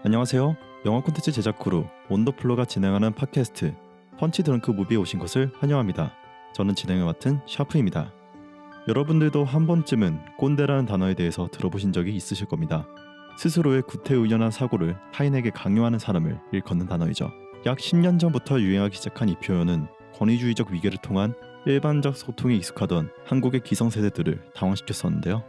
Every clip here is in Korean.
안녕하세요. 영화 콘텐츠 제작 크루 원더플로가 진행하는 팟캐스트 펀치 드렁크 무비에 오신 것을 환영합니다. 저는 진행을 맡은 샤프입니다. 여러분들도 한 번쯤은 꼰대라는 단어에 대해서 들어보신 적이 있으실 겁니다. 스스로의 구태의연한 사고를 타인에게 강요하는 사람을 일컫는 단어이죠. 약 10년 전부터 유행하기 시작한 이 표현은 권위주의적 위계를 통한 일반적 소통에 익숙하던 한국의 기성세대들을 당황시켰었는데요.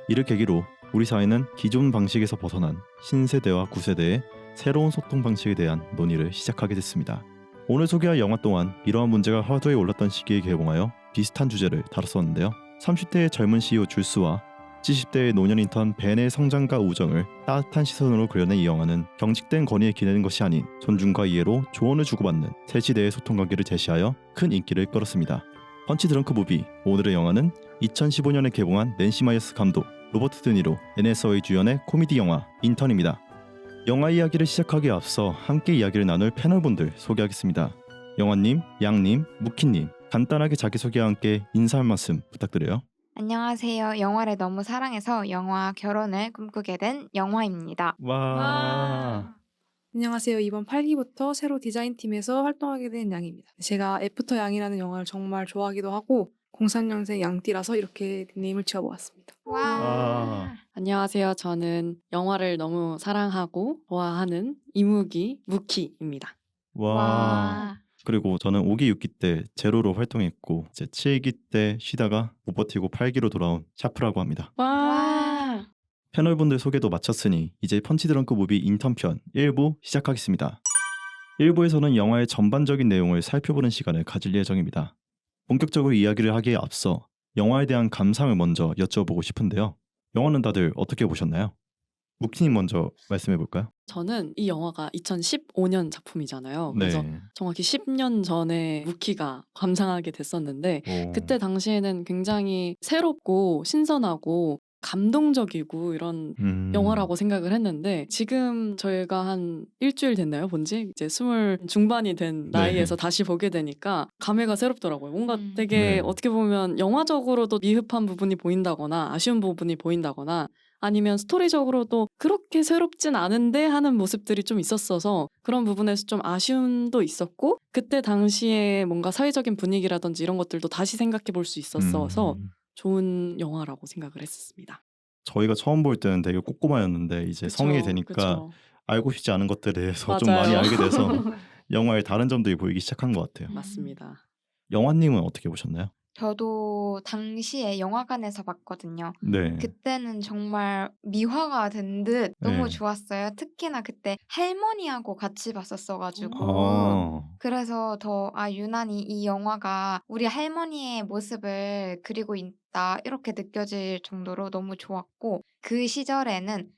이를 계기로 우리 사회는 기존 방식에서 벗어난 신세대와 구세대의 새로운 소통 방식에 대한 논의를 시작하게 됐습니다. 오늘 소개할 영화 또한 이러한 문제가 화두에 올랐던 시기에 개봉하여 비슷한 주제를 다뤘었는데요. 30대의 젊은 CEO 줄스와 70대의 노년 인턴 벤의 성장과 우정을 따뜻한 시선으로 그려낸 이 영화는 경직된 권위에 기대는 것이 아닌 존중과 이해로 조언을 주고받는 새 시대의 소통관계를 제시하여 큰 인기를 끌었습니다. 펀치 드렁크 무비, 오늘의 영화는 2015년에 개봉한 낸시 마이어스 감독, 로버트 드니로, 애네 해서웨이 주연의 코미디 영화 인턴입니다. 영화 이야기를 시작하기에 앞서 함께 이야기를 나눌 패널분들 소개하겠습니다. 영화님, 양님, 무키님, 간단하게 자기소개와 함께 인사할 말씀 부탁드려요. 안녕하세요. 영화를 너무 사랑해서 영화 결혼을 꿈꾸게 된 영화입니다. 와. 안녕하세요. 이번 8기부터 새로 디자인팀에서 활동하게 된 양입니다. 제가 애프터 양이라는 영화를 정말 좋아하기도 하고 03년생 양띠라서 이렇게 닉네임을 지어보았습니다. 와. 안녕하세요. 저는 영화를 너무 사랑하고 좋아하는 이무기 무키입니다. 와. 그리고 저는 5기 6기 때 제로로 활동했고 이제 7기 때 쉬다가 못 버티고 8기로 돌아온 샤프라고 합니다. 와. 패널분들 소개도 마쳤으니 이제 펀치 드렁크 무비 인턴편 1부 시작하겠습니다. 1부에서는 영화의 전반적인 내용을 살펴보는 시간을 가질 예정입니다. 본격적으로 이야기를 하기에 앞서 영화에 대한 감상을 먼저 여쭤보고 싶은데요. 영화는 다들 어떻게 보셨나요? 무키님 먼저 말씀해 볼까요? 저는 이 영화가 2015년 작품이잖아요. 그래서 정확히 10년 전에 무키가 감상하게 됐었는데 그때 당시에는 굉장히 새롭고 신선하고 감동적이고 이런 영화라고 생각을 했는데 지금 저희가 한 일주일 됐나요? 본지? 이제 20 중반이 된 나이에서 다시 보게 되니까 감회가 새롭더라고요. 뭔가 되게 어떻게 보면 영화적으로도 미흡한 부분이 보인다거나 아쉬운 부분이 보인다거나 아니면 스토리적으로도 그렇게 새롭진 않은데 하는 모습들이 좀 있었어서 그런 부분에서 좀 아쉬움도 있었고 그때 당시에 뭔가 사회적인 분위기라든지 이런 것들도 다시 생각해 볼 수 있었어서 좋은 영화라고 생각을 했었습니다. 저희가 처음 볼 때는 되게 꼬꼬마였는데 이제 그쵸, 성인이 되니까 그쵸. 알고 싶지 않은 것들에 대해서 좀 맞아요. 많이 알게 돼서 영화의 다른 점들이 보이기 시작한 것 같아요. 맞습니다. 영화님은 어떻게 보셨나요? 저도 당시에 영화관에서 봤거든요. 네. 그때는 정말 미화가 된 듯 너무 네. 좋았어요. 특히나 그때 할머니하고 같이 봤었어가지고 그래서 더 유난히 이 영화가 우리 할머니의 모습을 그리고 있다 이렇게 느껴질 정도로 너무 좋았고 그 시절에는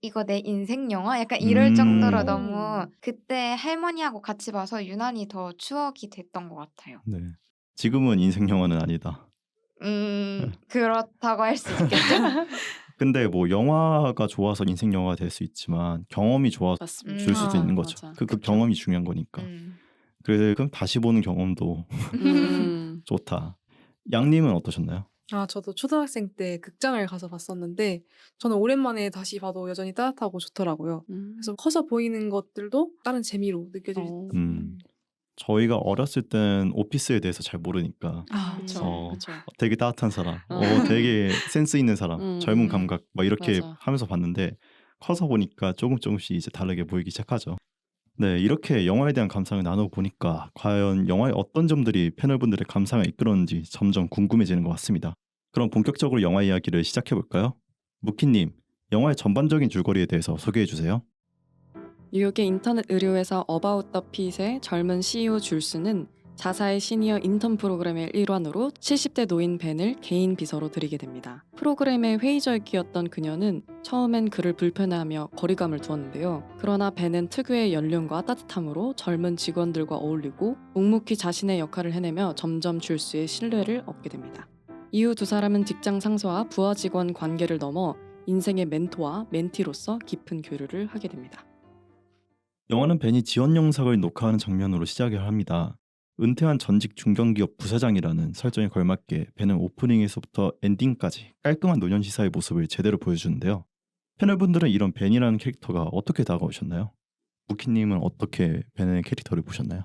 이거 내 인생 영화? 약간 이럴 정도로 너무 그때 할머니하고 같이 봐서 유난히 더 추억이 됐던 것 같아요. 네. 지금은 인생 영화는 아니다. 그렇다고 할 수 있겠죠. 근데 뭐 영화가 좋아서 인생 영화가 될 수 있지만 경험이 좋아서 맞습니다. 줄 수도 있는 거죠. 맞아. 그 그쵸. 경험이 중요한 거니까. 그래서 그럼 다시 보는 경험도 좋다. 양님은 어떠셨나요? 저도 초등학생 때 극장을 가서 봤었는데 저는 오랜만에 다시 봐도 여전히 따뜻하고 좋더라고요. 그래서 커서 보이는 것들도 다른 재미로 느껴지는 저희가 어렸을 땐 오피스에 대해서 잘 모르니까 그쵸. 되게 따뜻한 사람, 되게 센스 있는 사람, 젊은 감각 막 이렇게 맞아. 하면서 봤는데 커서 보니까 조금씩 이제 다르게 보이기 시작하죠. 네, 이렇게 영화에 대한 감상을 나누고 보니까 과연 영화의 어떤 점들이 패널분들의 감상을 이끌었는지 점점 궁금해지는 것 같습니다. 그럼 본격적으로 영화 이야기를 시작해 볼까요? 무키님, 영화의 전반적인 줄거리에 대해서 소개해 주세요. 뉴욕의 인터넷 의료회사 어바웃 더 핏의 젊은 CEO 줄스는 자사의 시니어 인턴 프로그램의 일환으로 70대 노인 벤을 개인 비서로 들이게 됩니다. 프로그램의 회의적이었던 그녀는 처음엔 그를 불편해하며 거리감을 두었는데요. 그러나 벤은 특유의 연륜과 따뜻함으로 젊은 직원들과 어울리고 묵묵히 자신의 역할을 해내며 점점 줄스의 신뢰를 얻게 됩니다. 이후 두 사람은 직장 상사와 부하 직원 관계를 넘어 인생의 멘토와 멘티로서 깊은 교류를 하게 됩니다. 영화는 벤이 지원 영상을 녹화하는 장면으로 시작을 합니다. 은퇴한 전직 중견기업 부사장이라는 설정에 걸맞게 벤은 오프닝에서부터 엔딩까지 깔끔한 노년 시사의 모습을 제대로 보여주는데요. 패널분들은 이런 벤이라는 캐릭터가 어떻게 다가오셨나요? 무키님은 어떻게 벤의 캐릭터를 보셨나요?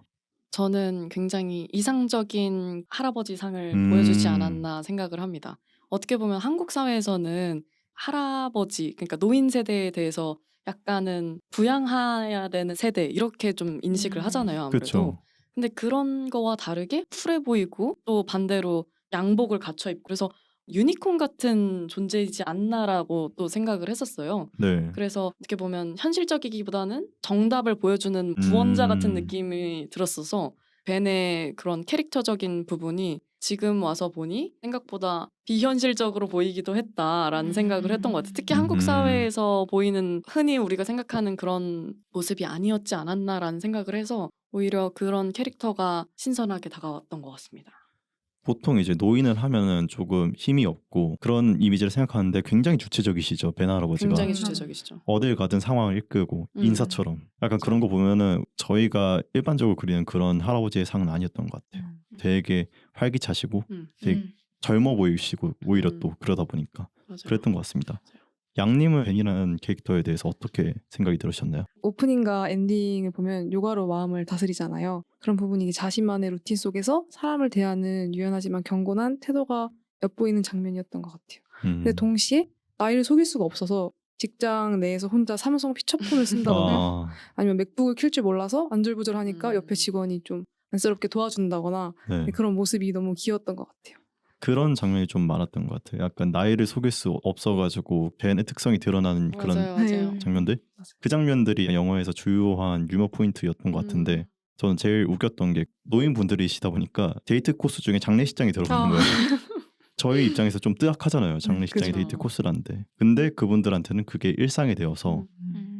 저는 굉장히 이상적인 할아버지상을 보여주지 음, 않았나 생각을 합니다. 어떻게 보면 한국 사회에서는 할아버지, 그러니까 노인 세대에 대해서 약간은 부양해야 되는 세대 이렇게 좀 인식을 하잖아요, 아무래도. 그렇죠. 근데 그런 거와 다르게 쿨해 보이고 또 반대로 양복을 갖춰 입고 그래서 유니콘 같은 존재이지 않나라고 또 생각을 했었어요. 네. 그래서 어떻게 보면 현실적이기보다는 정답을 보여주는 구원자 같은 음, 느낌이 들었어서 벤의 그런 캐릭터적인 부분이 지금 와서 보니 생각보다 비현실적으로 보이기도 했다라는 생각을 했던 것 같아요. 특히 한국 음, 사회에서 보이는 흔히 우리가 생각하는 그런 모습이 아니었지 않았나라는 생각을 해서 오히려 그런 캐릭터가 신선하게 다가왔던 것 같습니다. 보통 이제 노인을 하면은 조금 힘이 없고 그런 이미지를 생각하는데 굉장히 주체적이시죠, 벤 할아버지가. 굉장히 음. 주체적이시죠. 어딜 가든 상황을 이끌고 인사처럼 약간 그런 거 보면은 저희가 일반적으로 그리는 그런 할아버지의 상은 아니었던 것 같아요. 되게 활기차시고 음, 되게 음. 젊어 보이시고 오히려 음. 또 그러다 보니까 맞아요. 그랬던 것 같습니다. 맞아요. 양님은 벤이라는 캐릭터에 대해서 어떻게 생각이 들으셨나요? 오프닝과 엔딩을 보면 요가로 마음을 다스리잖아요. 그런 부분이 이제 자신만의 루틴 속에서 사람을 대하는 유연하지만 경건한 태도가 엿보이는 장면이었던 것 같아요. 근데 동시에 나이를 속일 수가 없어서 직장 내에서 혼자 삼성 피처폰을 쓴다거나 아, 아니면 맥북을 켤 줄 몰라서 안절부절하니까 옆에 음. 직원이 좀 안쓰럽게 도와준다거나 네. 그런 모습이 너무 귀여웠던 것 같아요. 그런 장면이 좀 많았던 것 같아요. 약간 나이를 속일 수 없어가지고 벤의 특성이 드러나는 그런 맞아요, 맞아요. 네. 장면들? 맞아요. 그 장면들이 영화에서 주요한 유머 포인트였던 것 같은데 저는 제일 웃겼던 게 노인분들이시다 보니까 데이트 코스 중에 장례식장이 들어가는 아. 거예요. 저희 입장에서 좀 뜨악하잖아요. 장례식장이 그죠. 데이트 코스라는데. 근데 그분들한테는 그게 일상이 되어서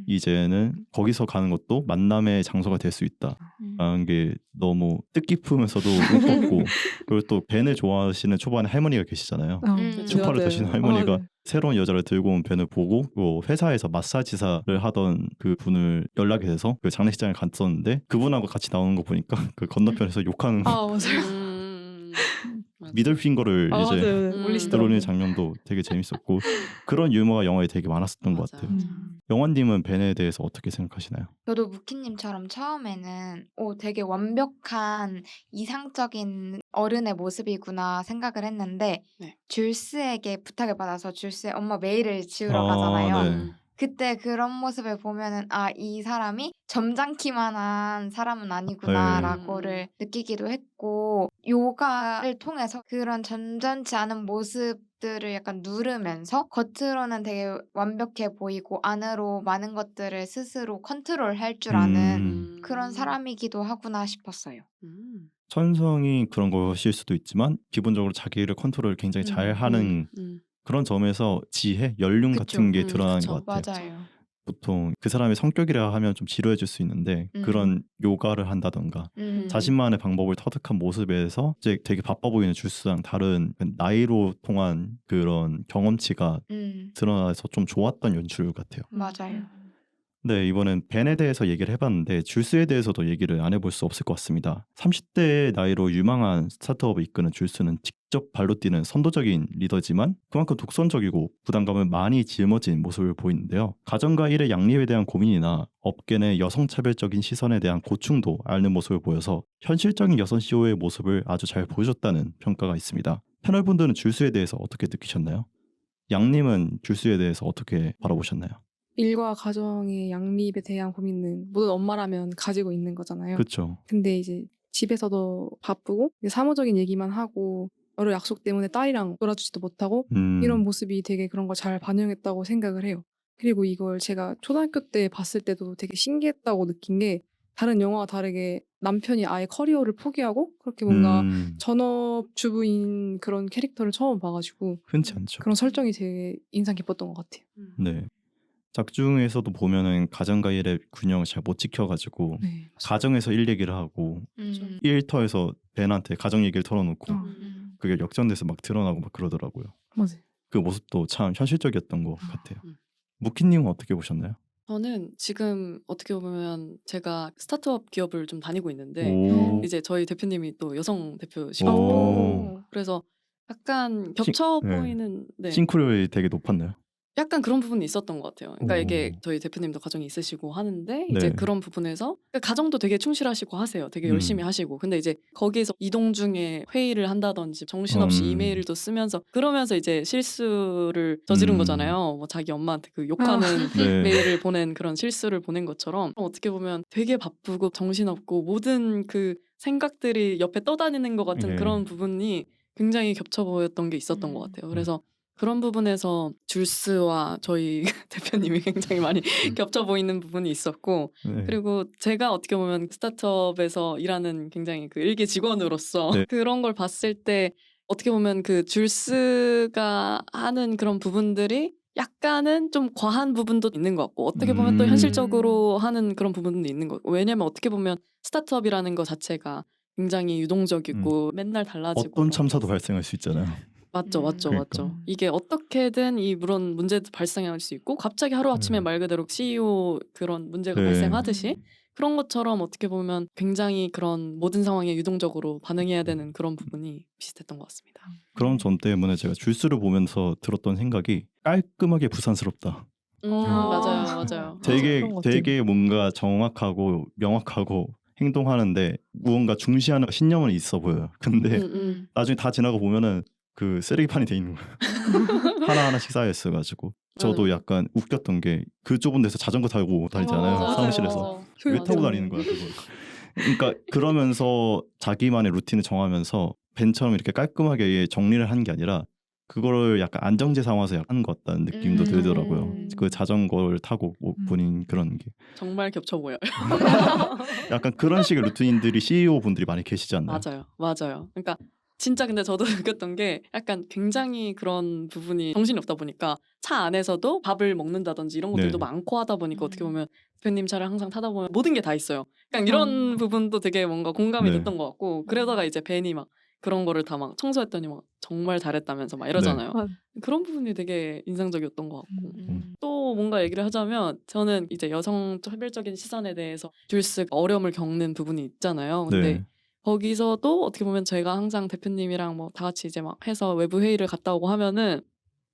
이제는 거기서 가는 것도 만남의 장소가 될 수 있다. 라는 게 너무 뜻깊으면서도 웃겼고 그리고 또 벤을 좋아하시는 초반에 할머니가 계시잖아요. 추파를 맞아요. 드시는 할머니가 네. 새로운 여자를 들고 온 벤을 보고 회사에서 마사지사를 하던 그 분을 연락이 돼서 그 장례식장에 갔었는데 그분하고 같이 나오는 거 보니까 그 건너편에서 욕하는 맞아요. 맞아요. 미들핑거를 이제 맞아요. 들어오는 올리시더라고요. 장면도 되게 재밌었고 그런 유머가 영화에 되게 많았었던 것 맞아요. 같아요. 영원님은 벤에 대해서 어떻게 생각하시나요? 저도 무키님처럼 처음에는 되게 완벽한 이상적인 어른의 모습이구나 생각을 했는데 네. 줄스에게 부탁을 받아서 줄스의 엄마 메일을 지우러 가잖아요. 네. 그때 그런 모습을 보면은 이 사람이 점잖기만한 사람은 아니구나라고를 느끼기도 했고 요가를 통해서 그런 점잖지 않은 모습들을 약간 누르면서 겉으로는 되게 완벽해 보이고 안으로 많은 것들을 스스로 컨트롤할 줄 아는 그런 사람이기도 하구나 싶었어요. 천성이 그런 것일 수도 있지만 기본적으로 자기를 컨트롤 굉장히 잘 하는 그런 점에서 지혜, 연륜 그쵸. 같은 게 드러나는 그쵸. 것 같아요. 맞아요. 보통 그 사람의 성격이라 하면 좀 지루해질 수 있는데 그런 요가를 한다던가 자신만의 방법을 터득한 모습에서 이제 되게 바빠 보이는 줄스랑 다른 나이로 통한 그런 경험치가 드러나서 좀 좋았던 연출 같아요. 맞아요. 네, 이번엔 벤에 대해서 얘기를 해봤는데 줄스에 대해서도 얘기를 안 해볼 수 없을 것 같습니다. 30대의 나이로 유망한 스타트업을 이끄는 줄스는 직접 발로 뛰는 선도적인 리더지만 그만큼 독선적이고 부담감을 많이 짊어진 모습을 보이는데요. 가정과 일의 양립에 대한 고민이나 업계 내 여성차별적인 시선에 대한 고충도 앓는 모습을 보여서 현실적인 여성 CEO의 모습을 아주 잘 보여줬다는 평가가 있습니다. 패널분들은 줄스에 대해서 어떻게 느끼셨나요? 양님은 줄스에 대해서 어떻게 바라보셨나요? 일과 가정의 양립에 대한 고민은 모든 엄마라면 가지고 있는 거잖아요. 그렇죠. 근데 이제 집에서도 바쁘고 이제 사무적인 얘기만 하고 여러 약속 때문에 딸이랑 놀아주지도 못하고 이런 모습이 되게 그런 걸 잘 반영했다고 생각을 해요. 그리고 이걸 제가 초등학교 때 봤을 때도 되게 신기했다고 느낀 게 다른 영화와 다르게 남편이 아예 커리어를 포기하고 그렇게 뭔가 전업주부인 그런 캐릭터를 처음 봐가지고 흔치 않죠. 그런 설정이 되게 인상 깊었던 것 같아요. 네. 작중에서도 보면은 가정과 일의 균형을 잘 못 지켜가지고 네, 맞아요. 가정에서 일 얘기를 하고 일터에서 벤한테 가정 얘기를 털어놓고 그게 역전돼서 막 드러나고 막 그러더라고요. 맞아요. 그 모습도 참 현실적이었던 것 같아요. 무키님은 어떻게 보셨나요? 저는 지금 어떻게 보면 제가 스타트업 기업을 좀 다니고 있는데 오. 이제 저희 대표님이 또 여성 오. 대표시거든요. 그래서 약간 겹쳐 네. 보이는 싱크로율이 되게 높았나요? 약간 그런 부분이 있었던 것 같아요. 그러니까 이게 오. 저희 대표님도 가정이 있으시고 하는데 이제 네. 그런 부분에서 그러니까 가정도 되게 충실하시고 하세요. 되게 열심히 하시고. 근데 이제 거기에서 이동 중에 회의를 한다든지 정신없이 이메일도 쓰면서 그러면서 이제 실수를 저지른 거잖아요. 뭐 자기 엄마한테 그 욕하는 네. 메일을 보낸 그런 실수를 보낸 것처럼 어떻게 보면 되게 바쁘고 정신없고 모든 그 생각들이 옆에 떠다니는 것 같은 예. 그런 부분이 굉장히 겹쳐 보였던 게 있었던 것 같아요. 그래서 그런 부분에서 줄스와 저희 대표님이 굉장히 많이 겹쳐 보이는 부분이 있었고 네. 그리고 제가 어떻게 보면 스타트업에서 일하는 굉장히 그 일개 직원으로서 네. 그런 걸 봤을 때 어떻게 보면 그 줄스가 하는 그런 부분들이 약간은 좀 과한 부분도 있는 것 같고 어떻게 보면 또 현실적으로 하는 그런 부분도 있는 것 같고 왜냐면 어떻게 보면 스타트업이라는 것 자체가 굉장히 유동적이고 맨날 달라지고 어떤 이런 게 참사도 있어요. 발생할 수 있잖아요. 맞죠, 맞죠, 그러니까. 맞죠. 이게 어떻게든 이 물론 문제도 발생할 수 있고 갑자기 하루아침에 말 그대로 CEO 그런 문제가 네. 발생하듯이 그런 것처럼 어떻게 보면 굉장히 그런 모든 상황에 유동적으로 반응해야 되는 그런 부분이 비슷했던 것 같습니다. 그런 점 때문에 제가 줄스를 보면서 들었던 생각이 깔끔하게 부산스럽다. 맞아요, 맞아요. 되게 그런 것 같아요. 되게 뭔가 정확하고 명확하고 행동하는데 무언가 중시하는 신념은 있어 보여요. 근데 나중에 다 지나고 보면은 그 쓰레기판이 돼 있는 거예요. 하나하나씩 쌓여 있어 가지고 저도 맞아요. 약간 웃겼던 게 그 좁은 데서 자전거 타고 다니잖아요. 맞아요. 사무실에서. 왜 그러니까. 타고 다니는 거야 그걸. 그러니까 그러면서 자기만의 루틴을 정하면서 벤처럼 이렇게 깔끔하게 정리를 하는 게 아니라 그거를 약간 안정제 삼아서 하는 것 같다는 느낌도 들더라고요. 그 자전거를 타고 뭐 본인 그런 게 정말 겹쳐 보여요. 약간 그런 식의 루틴들이 CEO 분들이 많이 계시지 않나요? 맞아요, 맞아요. 그러니까 진짜 근데 저도 느꼈던 게 약간 굉장히 그런 부분이 정신이 없다 보니까 차 안에서도 밥을 먹는다든지 이런 것들도 네. 많고 하다 보니까 어떻게 보면 대표님 차를 항상 타다 보면 모든 게 다 있어요. 그냥 이런 부분도 되게 뭔가 공감이 네. 됐던 것 같고 그러다가 이제 벤이 막 그런 거를 다 막 청소했더니 막 정말 잘했다면서 막 네. 이러잖아요. 맞- 그런 부분이 되게 인상적이었던 것 같고 음. 또 뭔가 얘기를 하자면 저는 이제 여성 차별적인 시선에 대해서 줄스 어려움을 겪는 부분이 있잖아요. 근데 네. 거기서도 어떻게 보면 제가 항상 대표님이랑 뭐 다 같이 이제 막 해서 외부 회의를 갔다 오고 하면은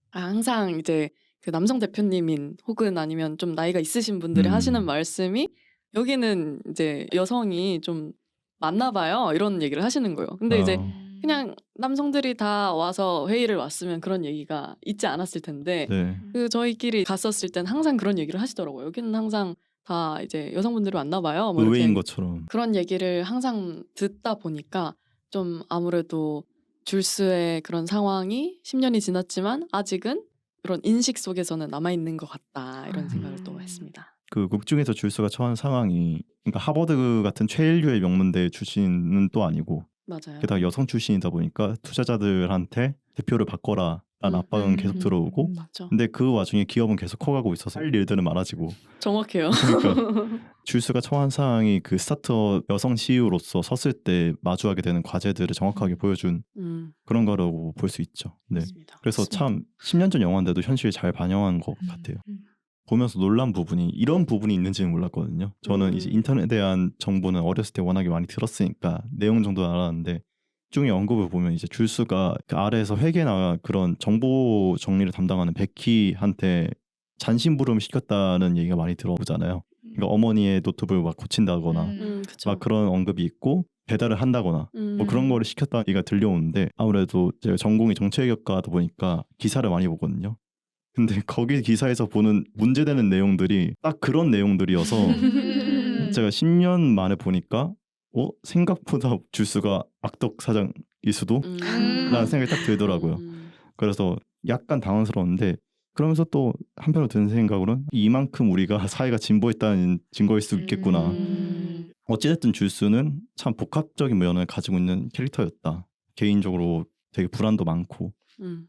항상 이제 그 남성 대표님인 혹은 아니면 좀 나이가 있으신 분들이 하시는 말씀이 여기는 이제 여성이 좀 많나 봐요. 이런 얘기를 하시는 거예요. 근데 이제 그냥 남성들이 다 와서 회의를 왔으면 그런 얘기가 있지 않았을 텐데 네. 그 저희끼리 갔었을 땐 항상 그런 얘기를 하시더라고요. 여기는 항상 다 이제 여성분들이 왔나 봐요. 뭐 의외인 이렇게 것처럼. 그런 얘기를 항상 듣다 보니까 좀 아무래도 줄스의 그런 상황이 10년이 지났지만 아직은 그런 인식 속에서는 남아있는 것 같다 이런 생각을 또 했습니다. 그 국중에서 줄스가 처한 상황이 그러니까 하버드 같은 최일류의 명문대 출신은 또 아니고 맞아요. 게다가 여성 출신이다 보니까 투자자들한테 대표를 바꿔라라는 압박은 계속 들어오고 맞죠. 근데 그 와중에 기업은 계속 커가고 있어서 할 일들은 많아지고 정확해요. 그러니까 줄스가 처한 상황이 그 스타트업 여성 CEO로서 섰을 때 마주하게 되는 과제들을 정확하게 보여준 그런 거라고 볼 수 있죠. 네. 맞습니다. 그래서 참 10년 전 영화인데도 현실을 잘 반영한 것 같아요. 보면서 놀란 부분이 이런 부분이 있는지는 몰랐거든요. 저는 이제 인터넷에 대한 정보는 어렸을 때 워낙에 많이 들었으니까 내용 정도는 알았는데 중에 언급을 보면 이제 줄스가 그 아래에서 회계나 그런 정보 정리를 담당하는 베키한테 잔심부름을 시켰다는 얘기가 많이 들어보잖아요. 그러니까 어머니의 노트북을 막 고친다거나 그쵸. 막 그런 언급이 있고 배달을 한다거나 뭐 그런 거를 시켰다는 얘기가 들려오는데 아무래도 제가 전공이 정책학과다 보니까 기사를 많이 보거든요. 근데 거기 기사에서 보는 문제되는 내용들이 딱 그런 내용들이어서 제가 10년 만에 보니까 생각보다 줄스가 악덕 사장일 수도? 라는 생각이 딱 들더라고요. 그래서 약간 당황스러웠는데 그러면서 또 한편으로 드는 생각으로는 이만큼 우리가 사회가 진보했다는 증거일 수 있겠구나. 어찌됐든 줄스는 참 복합적인 면을 가지고 있는 캐릭터였다. 개인적으로 되게 불안도 많고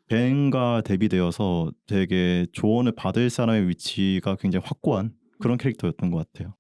벤과 대비되어서 되게 조언을 받을 사람의 위치가 굉장히 확고한 그런 캐릭터였던 것 같아요.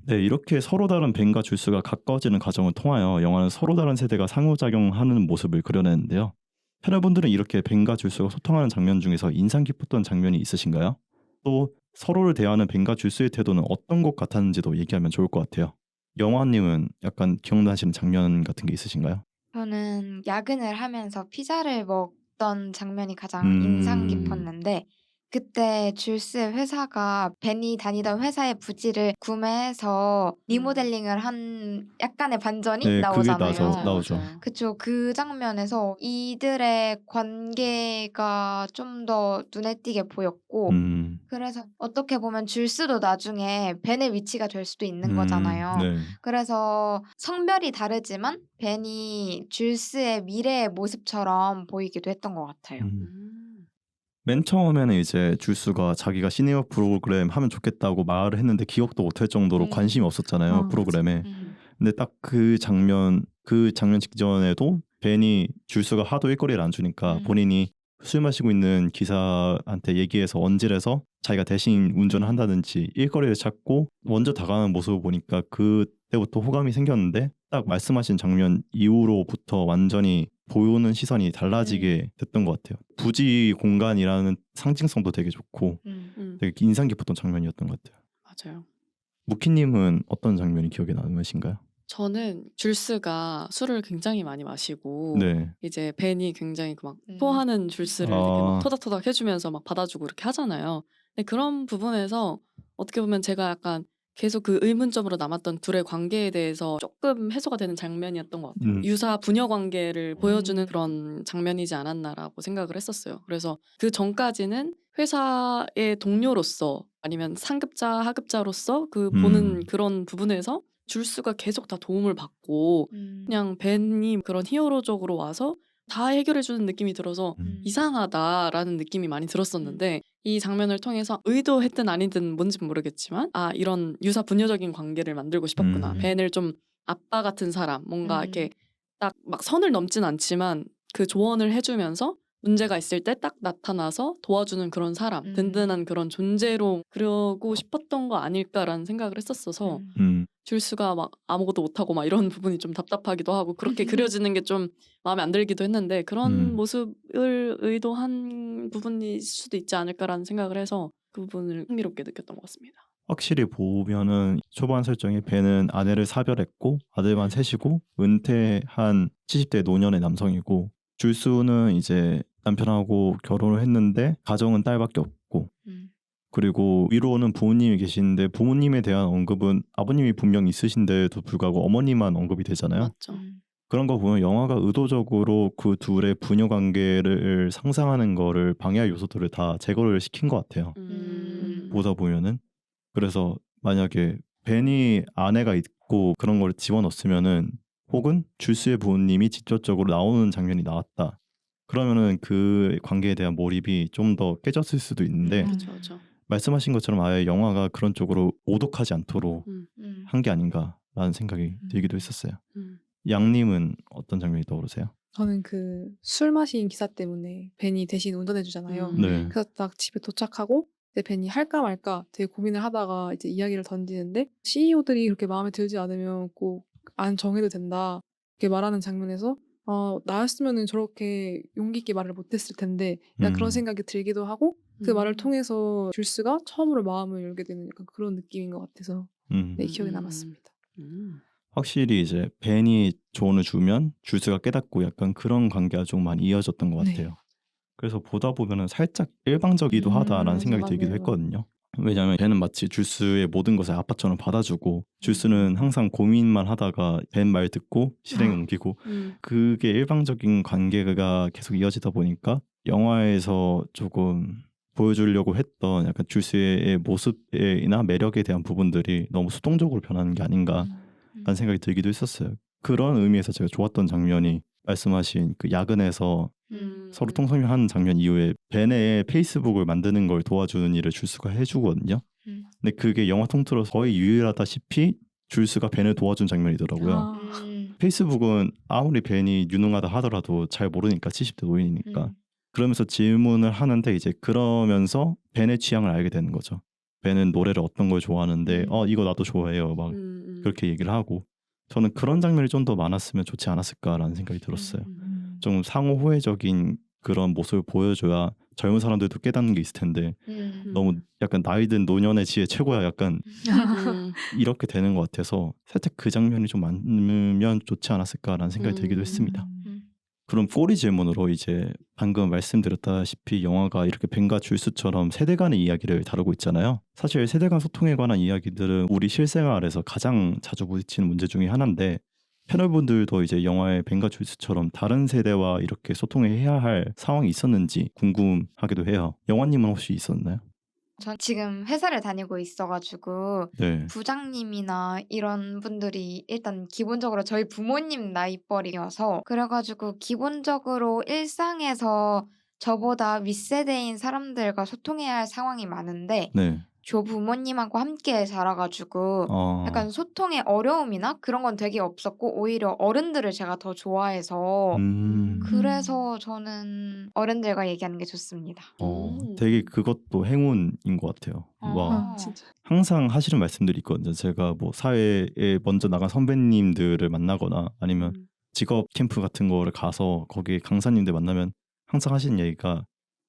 네, 이렇게 서로 다른 벤과 줄스가 가까워지는 과정을 통하여 영화는 서로 다른 세대가 상호작용하는 모습을 그려내는데요. 패널분들은 이렇게 벤과 줄스가 소통하는 장면 중에서 인상 깊었던 장면이 있으신가요? 또 서로를 대하는 벤과 줄스의 태도는 어떤 것 같았는지도 얘기하면 좋을 것 같아요. 영화님은 약간 기억나시는 장면 같은 게 있으신가요? 저는 야근을 하면서 피자를 먹던 장면이 가장 인상 깊었는데 그때 줄스의 회사가 벤이 다니던 회사의 부지를 구매해서 리모델링을 한 약간의 반전이 네, 그게 나오잖아요. 나오죠. 맞아요. 그쵸. 그 장면에서 이들의 관계가 좀 더 눈에 띄게 보였고 그래서 어떻게 보면 줄스도 나중에 벤의 위치가 될 수도 있는 거잖아요. 네. 그래서 성별이 다르지만 벤이 줄스의 미래의 모습처럼 보이기도 했던 것 같아요. 맨 처음에는 이제 줄스가 자기가 시니어 프로그램 하면 좋겠다고 말을 했는데 기억도 못할 정도로 관심이 없었잖아요, 프로그램에. 근데 딱 그 장면 직전에도 벤이 줄스가 하도 일거리를 안 주니까 본인이 술 마시고 있는 기사한테 얘기해서 언질해서 자기가 대신 운전을 한다든지 일거리를 찾고 먼저 다가가는 모습을 보니까 그때부터 호감이 생겼는데 딱 말씀하신 장면 이후로부터 완전히 보는 시선이 달라지게 됐던 것 같아요. 부지 공간이라는 상징성도 되게 좋고 되게 인상 깊었던 장면이었던 것 같아요. 맞아요. 무키님은 어떤 장면이 기억에 남으신가요? 저는 줄스가 술을 굉장히 많이 마시고 네. 이제 벤이 굉장히 그 막 토하는 줄스를 이렇게 막 토닥토닥 해주면서 막 받아주고 이렇게 하잖아요. 근데 그런 부분에서 어떻게 보면 제가 약간 계속 그 의문점으로 남았던 둘의 관계에 대해서 조금 해소가 되는 장면이었던 것 같아요. 유사 부녀 관계를 보여주는 그런 장면이지 않았나라고 생각을 했었어요. 그래서 그 전까지는 회사의 동료로서 아니면 상급자, 하급자로서 그 보는 그런 부분에서 줄스가 계속 다 도움을 받고 그냥 벤이 그런 히어로적으로 와서 다 해결해주는 느낌이 들어서 이상하다라는 느낌이 많이 들었었는데 이 장면을 통해서 의도했든 아니든 뭔진 모르겠지만 아 이런 유사 부녀적인 관계를 만들고 싶었구나. 벤을 좀 아빠 같은 사람 뭔가 이렇게 딱 막 선을 넘진 않지만 그 조언을 해주면서 문제가 있을 때 딱 나타나서 도와주는 그런 사람 든든한 그런 존재로 그러고 싶었던 거 아닐까라는 생각을 했었어서 줄스가 막 아무것도 못하고 막 이런 부분이 좀 답답하기도 하고 그렇게 그려지는 게 좀 마음에 안 들기도 했는데 그런 모습을 의도한 부분일 수도 있지 않을까라는 생각을 해서 그 부분을 흥미롭게 느꼈던 것 같습니다. 확실히 보면은 초반 설정에 벤은 아내를 사별했고 아들만 셋이고 은퇴한 70대 노년의 남성이고 줄수는 이제 남편하고 결혼을 했는데 가정은 딸밖에 없고 그리고 위로는 부모님이 계시는데 부모님에 대한 언급은 아버님이 분명 있으신데도 불구하고 어머니만 언급이 되잖아요. 맞죠. 그런 거 보면 영화가 의도적으로 그 둘의 부녀 관계를 상상하는 거를 방해할 요소들을 다 제거를 시킨 것 같아요. 보다 보면은. 그래서 만약에 벤이 아내가 있고 그런 걸 집어넣었으면은 혹은 줄스의 부모님이 직접적으로 나오는 장면이 나왔다. 그러면은 그 관계에 대한 몰입이 좀 더 깨졌을 수도 있는데 그렇죠. 말씀하신 것처럼 아예 영화가 그런 쪽으로 오독하지 않도록 한 게 아닌가라는 생각이 들기도 했었어요. 양님은 어떤 장면이 떠오르세요? 저는 그 술 마신 기사 때문에 벤이 대신 운전해 주잖아요. 네. 그래서 딱 집에 도착하고 이제 벤이 할까 말까 되게 고민을 하다가 이제 이야기를 던지는데 CEO들이 그렇게 마음에 들지 않으면 꼭 안 정해도 된다 이렇게 말하는 장면에서 나였으면은 저렇게 용기 있게 말을 못했을 텐데 약간 그런 생각이 들기도 하고 그 말을 통해서 줄스가 처음으로 마음을 열게 되는 약간 그런 느낌인 것 같아서 네, 기억에 남았습니다. 확실히 이제 벤이 조언을 주면 줄스가 깨닫고 약간 그런 관계가 좀 많이 이어졌던 것 같아요. 네. 그래서 보다 보면은 살짝 일방적이기도 하다라는 생각이 맞아요. 들기도 했거든요. 왜냐하면 벤은 마치 줄스의 모든 것을 아빠처럼 받아주고 줄스는 항상 고민만 하다가 벤 말 듣고 실행에 옮기고 그게 일방적인 관계가 계속 이어지다 보니까 영화에서 조금 보여주려고 했던 약간 줄스의 모습이나 매력에 대한 부분들이 너무 수동적으로 변하는 게 아닌가 라는 생각이 들기도 했었어요. 그런 의미에서 제가 좋았던 장면이 말씀하신 그 야근에서 서로 통성명하는 장면 이후에 벤의 페이스북을 만드는 걸 도와주는 일을 줄스가 해주거든요. 근데 그게 영화 통틀어서 거의 유일하다시피 줄스가 벤을 도와준 장면이더라고요. 페이스북은 아무리 벤이 유능하다 하더라도 잘 모르니까 70대 노인이니까 그러면서 질문을 하는데 이제 그러면서 벤의 취향을 알게 되는 거죠. 벤은 노래를 어떤 걸 좋아하는데 이거 나도 좋아해요 막 그렇게 얘기를 하고 저는 그런 장면이 좀 더 많았으면 좋지 않았을까라는 생각이 들었어요. 좀 상호 호혜적인 그런 모습을 보여줘야 젊은 사람들도 깨닫는 게 있을 텐데 너무 약간 나이 든 노년의 지혜 최고야 약간 이렇게 되는 것 같아서 살짝 그 장면이 좀 많으면 좋지 않았을까라는 생각이 들기도 했습니다. 그럼 꼬리 질문으로 이제 방금 말씀드렸다시피 영화가 이렇게 벤과 줄수처럼 세대 간의 이야기를 다루고 있잖아요. 사실 세대 간 소통에 관한 이야기들은 우리 실생활에서 가장 자주 부딪히는 문제 중에 하나인데 패널분들도 이제 영화의 벤과 줄수처럼 다른 세대와 이렇게 소통을 해야 할 상황이 있었는지 궁금하기도 해요. 영화님은 혹시 있었나요? 전 지금 회사를 다니고 있어가지고 네. 부장님이나 이런 분들이 일단 기본적으로 저희 부모님 나이벌이어서 그래가지고 기본적으로 일상에서 저보다 윗세대인 사람들과 소통해야 할 상황이 많은데 네. 조부모님하고 함께 자라가지고 약간 소통의 어려움이나 그런 건 되게 없었고 오히려 어른들을 제가 더 좋아해서 그래서 저는 어른들과 얘기하는 게 좋습니다. 되게 그것도 행운인 것 같아요. 와, 진짜. 항상 하시는 말씀들이 있거든요. 제가 뭐 사회에 먼저 나간 선배님들을 만나거나 아니면 직업 캠프 같은 거를 가서 거기에 강사님들 만나면 항상 하시는 얘기가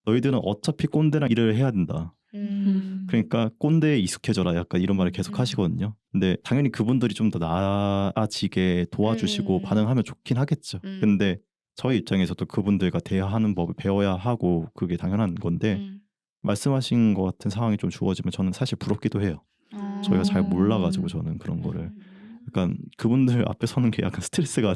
너희들은 어차피 꼰대랑 일을 해야 된다. 그러니까 꼰대에 익숙해져라 약간 이런 말을 계속 하시거든요. 근데 당연히 그분들이 좀 더 나아지게 도와주시고 반응하면 좋긴 하겠죠. 근데 저희 입장에서도 그분들과 대화하는 법을 배워야 하고 그게 당연한 건데 말씀하신 것 같은 상황이 좀 주어지면 저는 사실 부럽기도 해요. 저희가 잘 몰라가지고 저는 그런 거를 약간 그분들 앞에 서는 게 약간 스트레스가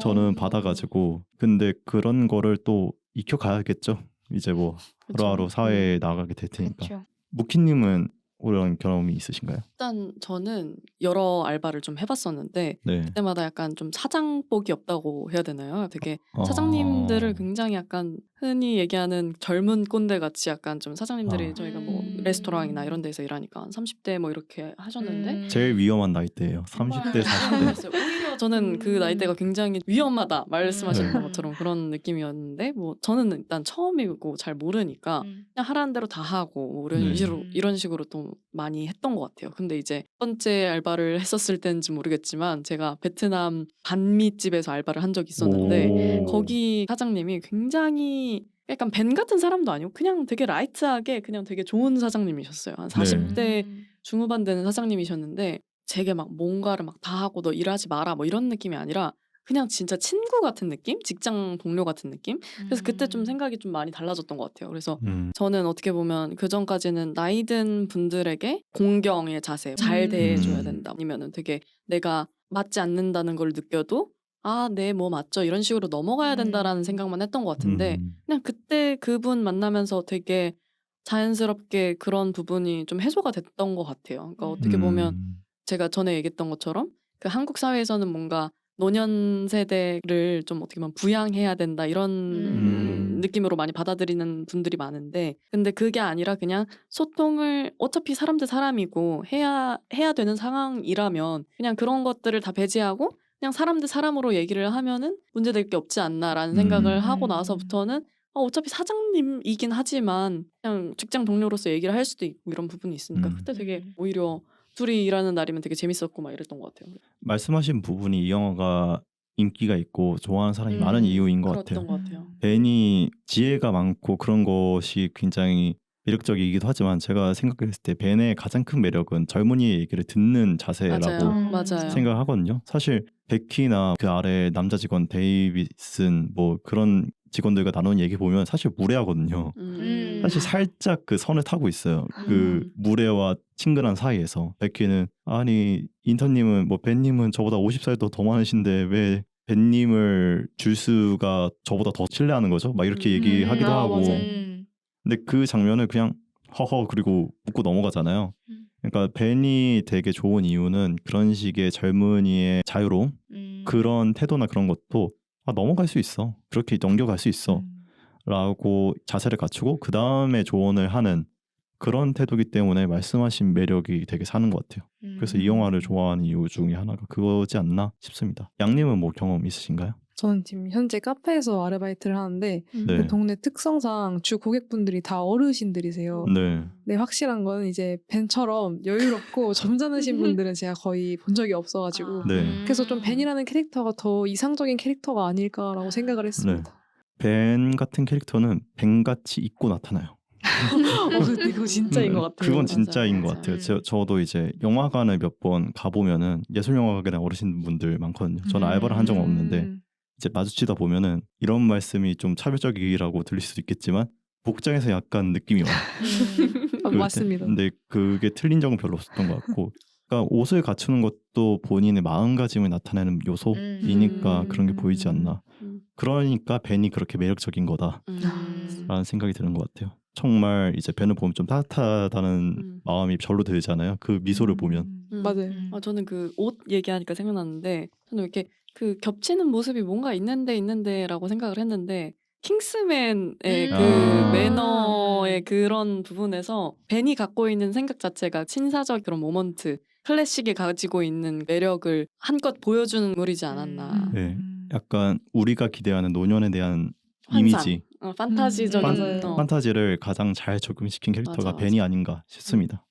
저는 받아가지고 근데 그런 거를 또 익혀가야겠죠. 이제 뭐 하루하루 사회에 나가게 될 테니까. 그쵸. 무키님은 그런 경험이 있으신가요? 일단 저는 여러 알바를 좀 해봤었는데 네. 그때마다 약간 좀 사장복이 없다고 해야 되나요? 되게 사장님들을 굉장히 약간 흔히 얘기하는 젊은 꼰대 같이 약간 좀 사장님들이 저희가 뭐 레스토랑이나 이런 데서 일하니까 한 30대 뭐 이렇게 하셨는데 제일 위험한 나이대예요. 30대, 40대. 있어요. 오히려 저는 그 나이대가 굉장히 위험하다 말씀하시는 것처럼 그런 느낌이었는데 뭐 저는 일단 처음이고 잘 모르니까 그냥 하라는 대로 다 하고 뭐 네. 이런 식으로 또 많이 했던 것 같아요. 근데 이제 첫 번째 알바를 했었을 때인지 모르겠지만 제가 베트남 반미집에서 알바를 한 적이 있었는데 거기 사장님이 굉장히 약간 벤 같은 사람도 아니고 그냥 되게 라이트하게 그냥 되게 좋은 사장님이셨어요. 한 40대 중후반 되는 사장님이셨는데 제게 막 뭔가를 막 다 하고 너 일하지 마라 뭐 이런 느낌이 아니라 그냥 진짜 친구 같은 느낌? 직장 동료 같은 느낌? 그래서 그때 좀 생각이 좀 많이 달라졌던 것 같아요. 그래서 저는 어떻게 보면 그전까지는 나이 든 분들에게 공경의 자세, 잘 대해줘야 된다. 아니면은 되게 내가 맞지 않는다는 걸 느껴도 아, 네, 뭐 맞죠. 이런 식으로 넘어가야 된다라는 생각만 했던 것 같은데 그냥 그때 그분 만나면서 되게 자연스럽게 그런 부분이 좀 해소가 됐던 것 같아요. 그러니까 어떻게 보면 제가 전에 얘기했던 것처럼 그 한국 사회에서는 뭔가 노년 세대를 좀 어떻게 보면 부양해야 된다 이런 느낌으로 많이 받아들이는 분들이 많은데 근데 그게 아니라 그냥 소통을 어차피 사람 대 사람이고 해야 되는 상황이라면 그냥 그런 것들을 다 배제하고 그냥 사람 대 사람으로 얘기를 하면은 문제될 게 없지 않나라는 생각을 하고 나서부터는 어차피 사장님이긴 하지만 그냥 직장 동료로서 얘기를 할 수도 있고 이런 부분이 있으니까 그때 되게 오히려 둘이 일하는 날이면 되게 재밌었고 막 이랬던 것 같아요. 말씀하신 부분이 이 영화가 인기가 있고 좋아하는 사람이 많은 이유인 것 같아요. 그랬던 것 같아요. 벤이 지혜가 많고 그런 것이 굉장히 매력적이기도 하지만 제가 생각했을 때 벤의 가장 큰 매력은 젊은이의 얘기를 듣는 자세라고 맞아요. 생각하거든요. 사실 베키나 그 아래 남자 직원 데이비슨 뭐 그런 직원들과 나눈 얘기 보면 사실 무례하거든요. 사실 살짝 그 선을 타고 있어요. 그 무례와 친근한 사이에서 베키는 아니 인턴님은 뭐 벤님은 저보다 50살도 더 많으신데 왜 벤님을 줄수가 저보다 더 신뢰하는 거죠? 막 이렇게 얘기하기도 하고. 근데 그 장면을 그냥 허허 그리고 웃고 넘어가잖아요. 그러니까 벤이 되게 좋은 이유는 그런 식의 젊은이의 자유로움 그런 태도나 그런 것도 넘어갈 수 있어. 그렇게 넘겨갈 수 있어. 라고 자세를 갖추고 그 다음에 조언을 하는 그런 태도기 때문에 말씀하신 매력이 되게 사는 것 같아요. 그래서 이 영화를 좋아하는 이유 중에 하나가 그거지 않나 싶습니다. 양님은 뭐 경험 있으신가요? 저는 지금 현재 카페에서 아르바이트를 하는데 네. 그 동네 특성상 주 고객분들이 다 어르신들이세요. 네. 네, 확실한 건 이제 벤처럼 여유롭고 점잖으신 분들은 제가 거의 본 적이 없어가지고 네. 그래서 좀 벤이라는 캐릭터가 더 이상적인 캐릭터가 아닐까라고 생각을 했습니다. 벤 같은 캐릭터는 벤같이 입고 나타나요. 근데 그거 진짜인 것 같아요. 그건 진짜인 맞아요. 것 같아요. 저도 이제 영화관을 몇 번 가보면은 예술영화관에 어르신분들 많거든요. 저는 알바를 한 적은 없는데 이제 마주치다 보면은 이런 말씀이 좀 차별적이라고 들릴 수도 있겠지만 복장에서 약간 느낌이 와요. 맞습니다. 근데 그게 틀린 적은 별로 없었던 것 같고, 그러니까 옷을 갖추는 것도 본인의 마음가짐을 나타내는 요소이니까 그런 게 보이지 않나. 그러니까 벤이 그렇게 매력적인 거다라는 생각이 드는 것 같아요. 정말 이제 벤을 보면 좀 따뜻하다는 마음이 절로 들잖아요. 그 미소를 보면. 맞아요. 저는 그 옷 얘기하니까 생각났는데 저는 이렇게 그 겹치는 모습이 뭔가 있는데라고 생각을 했는데 킹스맨의 그 아. 매너의 그런 부분에서 벤이 갖고 있는 생각 자체가 신사적 그런 모먼트, 클래식이 가지고 있는 매력을 한껏 보여주는 인물이지 않았나. 네, 약간 우리가 기대하는 노년에 대한 환상, 이미지, 판타지적인 맞아요. 판타지를 가장 잘 적용시킨 캐릭터가 맞아, 벤이 맞아. 아닌가 싶습니다.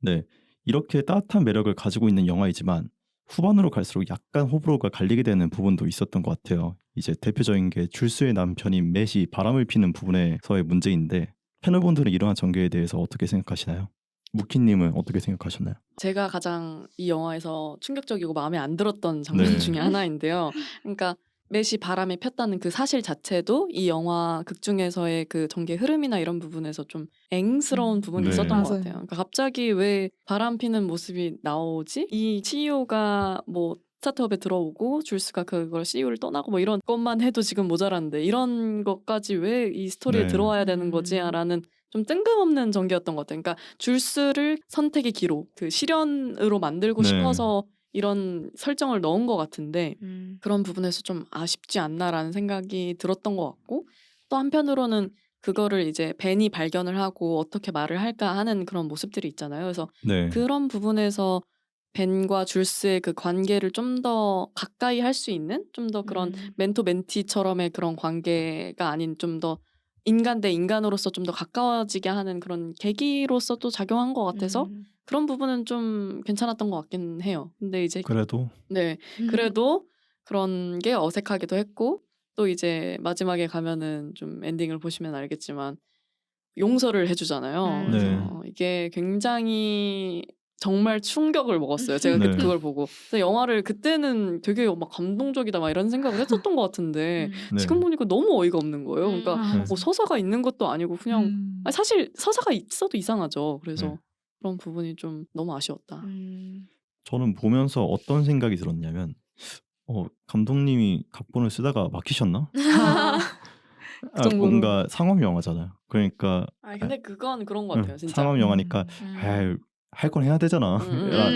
네, 이렇게 따뜻한 매력을 가지고 있는 영화이지만 후반으로 갈수록 약간 호불호가 갈리게 되는 부분도 있었던 것 같아요. 이제 대표적인 게 줄스의 남편인 맷이 바람을 피는 부분에서의 문제인데, 패널분들은 이러한 전개에 대해서 어떻게 생각하시나요? 무키님은 어떻게 생각하셨나요? 제가 가장 이 영화에서 충격적이고 마음에 안 들었던 장면 네. 중에 하나인데요. 그러니까 맷이 바람에 폈다는 그 사실 자체도 이 영화 극 중에서의 그 전개 흐름이나 이런 부분에서 좀 앵스러운 부분이 네. 있었던 것 맞아요. 같아요. 그러니까 갑자기 왜 바람 피는 모습이 나오지? 이 CEO가 뭐 스타트업에 들어오고 줄스가 그걸 CEO를 떠나고 뭐 이런 것만 해도 지금 모자란데 이런 것까지 왜 이 스토리에 네. 들어와야 되는 거지라는 좀 뜬금없는 전개였던 것 같아요. 그러니까 줄스를 선택의 기로, 그 실현으로 만들고 네. 싶어서 이런 설정을 넣은 것 같은데 그런 부분에서 좀 아쉽지 않나라는 생각이 들었던 것 같고, 또 한편으로는 그거를 이제 벤이 발견을 하고 어떻게 말을 할까 하는 그런 모습들이 있잖아요. 그래서 네. 그런 부분에서 벤과 줄스의 그 관계를 좀 더 가까이 할 수 있는, 좀 더 그런 멘토 멘티처럼의 그런 관계가 아닌 좀 더 인간 대 인간으로서 좀 더 가까워지게 하는 그런 계기로서 또 작용한 것 같아서 그런 부분은 좀 괜찮았던 것 같긴 해요. 근데 이제 그래도 네, 그래도 그런 게 어색하기도 했고, 또 이제 마지막에 가면은 좀 엔딩을 보시면 알겠지만 용서를 해주잖아요. 네. 그래서 이게 굉장히 정말 충격을 먹었어요. 제가 네. 그걸 보고. 그래서 영화를 그때는 되게 막 감동적이다 막 이런 생각을 했었던 것 같은데 네. 지금 보니까 너무 어이가 없는 거예요. 그러니까 네. 뭐 서사가 있는 것도 아니고 그냥 아니, 사실 서사가 있어도 이상하죠. 그래서 네. 그런 부분이 좀 너무 아쉬웠다. 저는 보면서 어떤 생각이 들었냐면, 감독님이 각본을 쓰다가 막히셨나? 그 정도로. 뭔가 상업 영화잖아요. 그러니까 근데 그건 그런 것 같아요, 진짜. 상업 영화니까 할 건 해야 되잖아.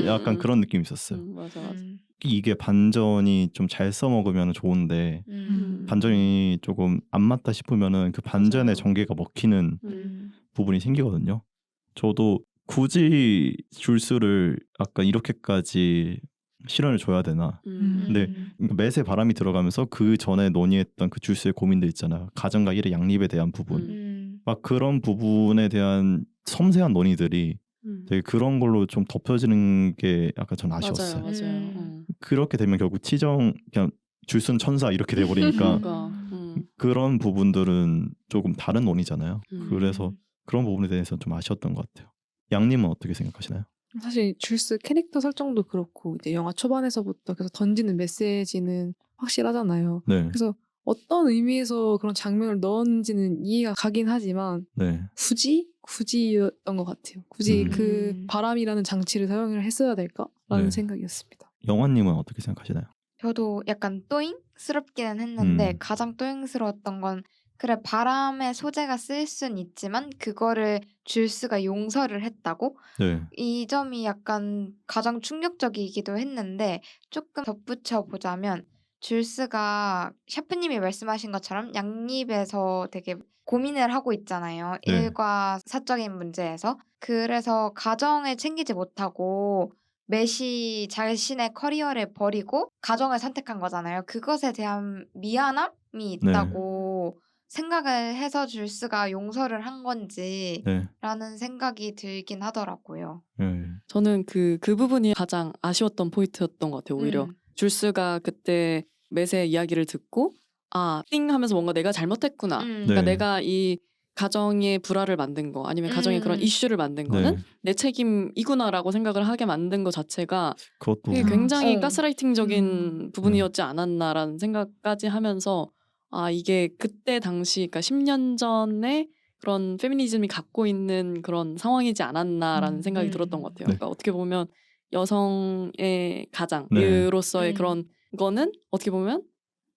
약간 그런 느낌이 있었어요. 맞아. 이게 반전이 좀 잘 써먹으면 좋은데 반전이 조금 안 맞다 싶으면은 그 반전의 맞아요. 전개가 먹히는 부분이 생기거든요. 저도 굳이 줄수를 약간 이렇게까지 실현을 줘야 되나. 근데 맷의 바람이 들어가면서 그 전에 논의했던 그 줄수의 고민들 있잖아요. 가정과 일의 양립에 대한 부분. 막 그런 부분에 대한 섬세한 논의들이 되게 그런 걸로 좀 덮여지는 게 약간 전 아쉬웠어요. 맞아요. 그렇게 되면 결국 그냥 줄순 천사 이렇게 돼버리니까 그러니까, 그런 부분들은 조금 다른 논의잖아요. 음. 그래서 그런 부분에 대해서 좀 아쉬웠던 것 같아요. 양님은 어떻게 생각하시나요? 사실 줄스 캐릭터 설정도 그렇고 이제 영화 초반에서부터 계속 던지는 메시지는 확실하잖아요. 네. 그래서 어떤 의미에서 그런 장면을 넣었는지는 이해가 가긴 하지만 네. 굳이였던 것 같아요. 굳이 그 바람이라는 장치를 사용을 했어야 될까라는 네. 생각이었습니다. 영화님은 어떻게 생각하시나요? 저도 약간 또잉스럽기는 했는데 가장 또잉스러웠던 건 그래 바람의 소재가 쓰일 순 있지만 그거를 줄스가 용서를 했다고? 네. 이 점이 약간 가장 충격적이기도 했는데 조금 덧붙여 보자면 줄스가 샤프님이 말씀하신 것처럼 양립에서 되게 고민을 하고 있잖아요. 네. 일과 사적인 문제에서. 그래서 가정을 챙기지 못하고 맷이 자신의 커리어를 버리고 가정을 선택한 거잖아요. 그것에 대한 미안함이 있다고 생각을 해서 줄스가 용서를 한 건지 네. 라는 생각이 들긴 하더라고요. 네. 저는 그 부분이 가장 아쉬웠던 포인트였던 것 같아요. 오히려 줄스가 그때 맷의 이야기를 듣고 띵 하면서 뭔가 내가 잘못했구나. 그러니까 네. 내가 이 가정의 불화를 만든 거 아니면 가정의 그런 음. 이슈를 만든 거는 네. 내 책임이구나라고 생각을 하게 만든 것 자체가 그것도 이게 굉장히 어. 가스라이팅적인 부분이었지 않았나라는 생각까지 하면서 이게 그때 당시 그러니까 10년 전에 그런 페미니즘이 갖고 있는 그런 상황이지 않았나라는 생각이 들었던 것 같아요. 네. 그러니까 어떻게 보면 여성의 가장 네. 으로서의 음. 그런 거는 어떻게 보면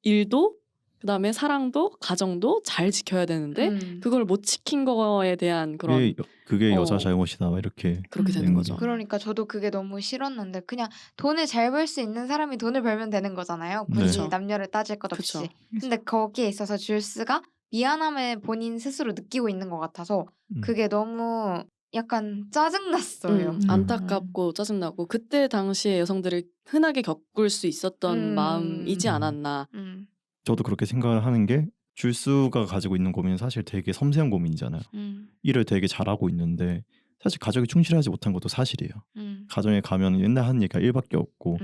일도 그다음에 사랑도 가정도 잘 지켜야 되는데 그걸 못 지킨 거에 대한 그런 그게 여자 어. 잘못이다 막 이렇게 그렇게 되는 된 거죠. 게. 그러니까 저도 그게 너무 싫었는데 그냥 돈을 잘 벌 수 있는 사람이 돈을 벌면 되는 거잖아요. 굳이 그쵸. 남녀를 따질 것 그쵸. 없이. 근데 거기에 있어서 줄스가 미안함을 본인 스스로 느끼고 있는 것 같아서 음. 그게 너무 약간 짜증났어요. 안타깝고 짜증나고 그때 당시에 여성들이 흔하게 겪을 수 있었던 마음이지 않았나. 저도 그렇게 생각을 하는 게 줄수가 가지고 있는 고민은 사실 되게 섬세한 고민이잖아요. 일을 되게 잘하고 있는데 사실 가족에 충실하지 못한 것도 사실이에요. 가정에 가면 맨날 하는 얘기가 일밖에 없고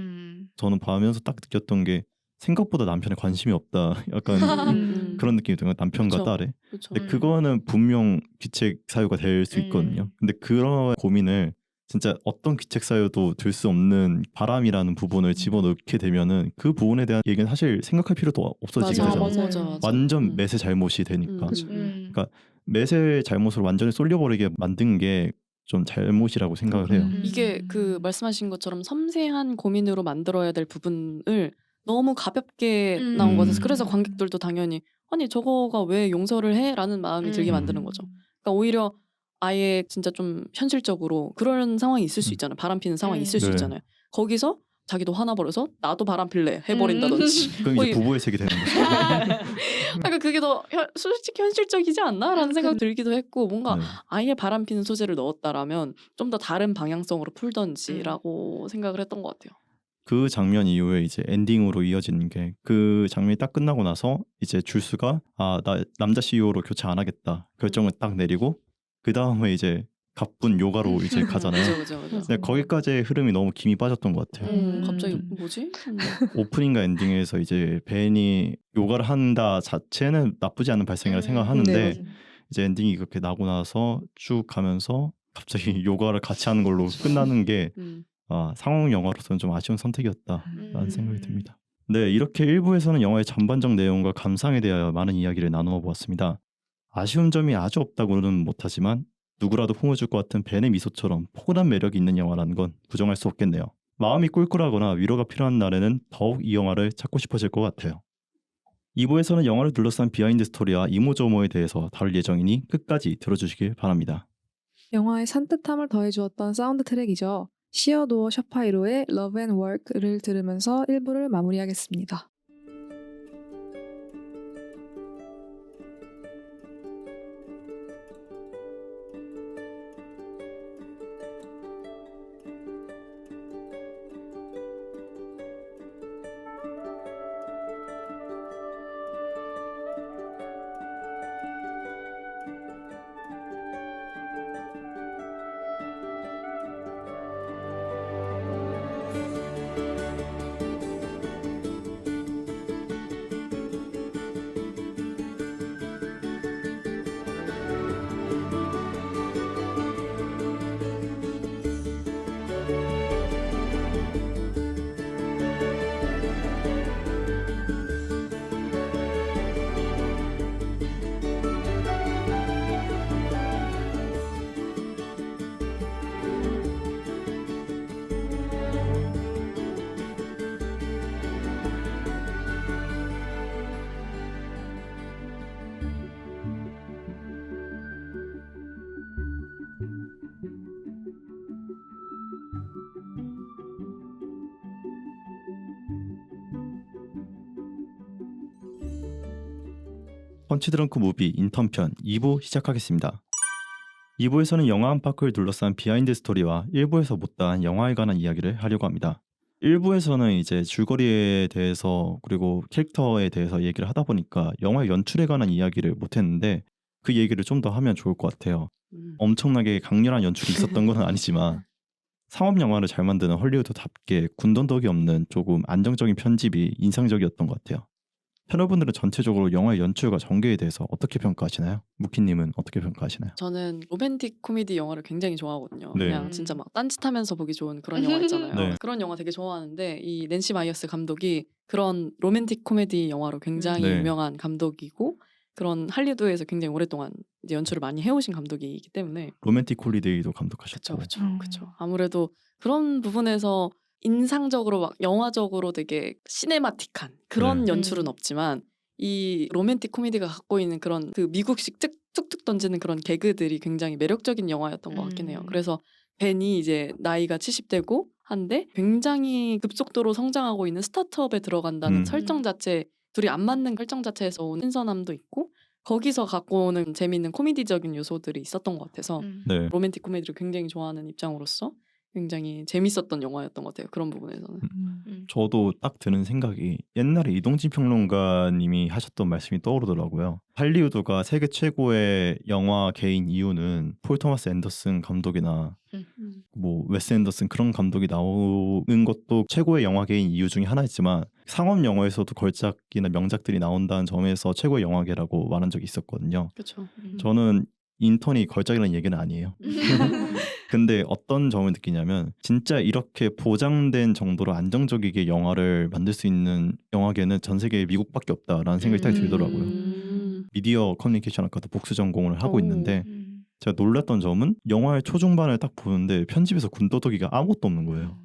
저는 봐면서 딱 느꼈던 게 생각보다 남편에 관심이 없다. 약간 그런 느낌이 드는 거예요. 남편과 그쵸. 딸에. 그쵸. 근데 그거는 분명 귀책 사유가 될 수 있거든요. 근데 그런 고민을 진짜 어떤 귀책 사유도 들 수 없는 바람이라는 부분을 집어넣게 되면은 그 부분에 대한 얘기는 사실 생각할 필요도 없어지게 맞아, 되잖아요. 맞아. 완전 맷의 잘못이 되니까. 그쵸. 그러니까 맷의 잘못을 완전히 쏠려버리게 만든 게 좀 잘못이라고 생각을 해요. 이게 그 말씀하신 것처럼 섬세한 고민으로 만들어야 될 부분을 너무 가볍게 나온 것 같아서 그래서 관객들도 당연히 아니 저거가 왜 용서를 해? 라는 마음이 들게 만드는 거죠. 그러니까 오히려 아예 진짜 좀 현실적으로 그런 상황이 있을 수 있잖아요. 바람 피는 상황이 있을 수 네. 있잖아요. 거기서 자기도 화나버려서 나도 바람 필래 해버린다든지. 그럼 이제 부부의 색이 되는 거죠. 그러니까 그게 더 솔직히 현실적이지 않나라는 생각 들기도 했고 뭔가 네. 아예 바람 피는 소재를 넣었다라면 좀 더 다른 방향성으로 풀던지라고 생각을 했던 것 같아요. 그 장면 이후에 이제 엔딩으로 이어지는 게 그 장면이 딱 끝나고 나서 이제 줄수가 나 남자 CEO로 교체 안 하겠다 결정을 딱 내리고 그 다음에 이제 가쁜 요가로 이제 가잖아요. 그죠. 근데 거기까지의 흐름이 너무 김이 빠졌던 것 같아요. 갑자기 뭐지? 오프닝과 엔딩에서 이제 벤이 요가를 한다 자체는 나쁘지 않은 발상이라 생각하는데 이제 엔딩이 그렇게 나고 나서 쭉 가면서 갑자기 요가를 같이 하는 걸로 끝나는 게 상업 영화로서는 좀 아쉬운 선택이었다라는 생각이 듭니다. 네, 이렇게 1부에서는 영화의 전반적 내용과 감상에 대하여 많은 이야기를 나누어 보았습니다. 아쉬운 점이 아주 없다고는 못하지만 누구라도 품어줄 것 같은 벤의 미소처럼 포근한 매력이 있는 영화라는 건 부정할 수 없겠네요. 마음이 꿀꿀하거나 위로가 필요한 날에는 더욱 이 영화를 찾고 싶어질 것 같아요. 2부에서는 영화를 둘러싼 비하인드 스토리와 이모저모에 대해서 다룰 예정이니 끝까지 들어주시길 바랍니다. 영화의 산뜻함을 더해주었던 사운드 트랙이죠. 시어도어 샤파이로의 Love and Work를 들으면서 1부를 마무리하겠습니다. 펀치드렁크 무비 인턴편 2부 시작하겠습니다. 2부에서는 영화 한 파크를 둘러싼 비하인드 스토리와 1부에서 못다한 영화에 관한 이야기를 하려고 합니다. 1부에서는 이제 줄거리에 대해서 그리고 캐릭터에 대해서 얘기를 하다 보니까 영화의 연출에 관한 이야기를 못했는데 그 얘기를 좀 더 하면 좋을 것 같아요. 엄청나게 강렬한 연출이 있었던 건 아니지만 상업 영화를 잘 만드는 헐리우드답게 군더더기 없는 조금 안정적인 편집이 인상적이었던 것 같아요. 패널분들은 전체적으로 영화의 연출과 전개에 대해서 어떻게 평가하시나요? 무키님은 어떻게 평가하시나요? 저는 로맨틱 코미디 영화를 굉장히 좋아하거든요. 네. 그냥 진짜 막 딴짓하면서 보기 좋은 그런 영화 있잖아요. 네. 그런 영화 되게 좋아하는데 이 낸시 마이어스 감독이 그런 로맨틱 코미디 영화로 굉장히 네. 유명한 감독이고 그런 할리우드에서 굉장히 오랫동안 이제 연출을 많이 해오신 감독이기 때문에 로맨틱 홀리데이도 감독하셨고. 그쵸. 아무래도 그런 부분에서 인상적으로 막 영화적으로 되게 시네마틱한 그런 네. 연출은 없지만 이 로맨틱 코미디가 갖고 있는 그런 그 미국식 툭툭 던지는 그런 개그들이 굉장히 매력적인 영화였던 것 같긴 해요. 그래서 벤이 이제 나이가 70대고 한데 굉장히 급속도로 성장하고 있는 스타트업에 들어간다는 설정 자체, 둘이 안 맞는 설정 자체에서 온 신선함도 있고 거기서 갖고 오는 재미있는 코미디적인 요소들이 있었던 것 같아서 네. 로맨틱 코미디를 굉장히 좋아하는 입장으로서 굉장히 재밌었던 영화였던 것 같아요. 그런 부분에서는. 저도 딱 드는 생각이 옛날에 이동진 평론가님이 하셨던 말씀이 떠오르더라고요. 할리우드가 세계 최고의 영화계인 이유는 폴 토마스 앤더슨 감독이나 뭐 웨스 앤더슨 그런 감독이 나오는 것도 최고의 영화계인 이유 중에 하나이지만 상업 영화에서도 걸작이나 명작들이 나온다는 점에서 최고의 영화계라고 말한 적이 있었거든요. 그렇죠. 저는 인턴이 걸작이라는 얘기는 아니에요. 근데 어떤 점을 느끼냐면 진짜 이렇게 보장된 정도로 안정적이게 영화를 만들 수 있는 영화계는 전 세계에 미국밖에 없다라는 생각이 딱 들더라고요. 미디어 커뮤니케이션 학과도 복수 전공을 하고 있는데 제가 놀랐던 점은 영화의 초중반을 딱 보는데 편집에서 군더더기가 아무것도 없는 거예요.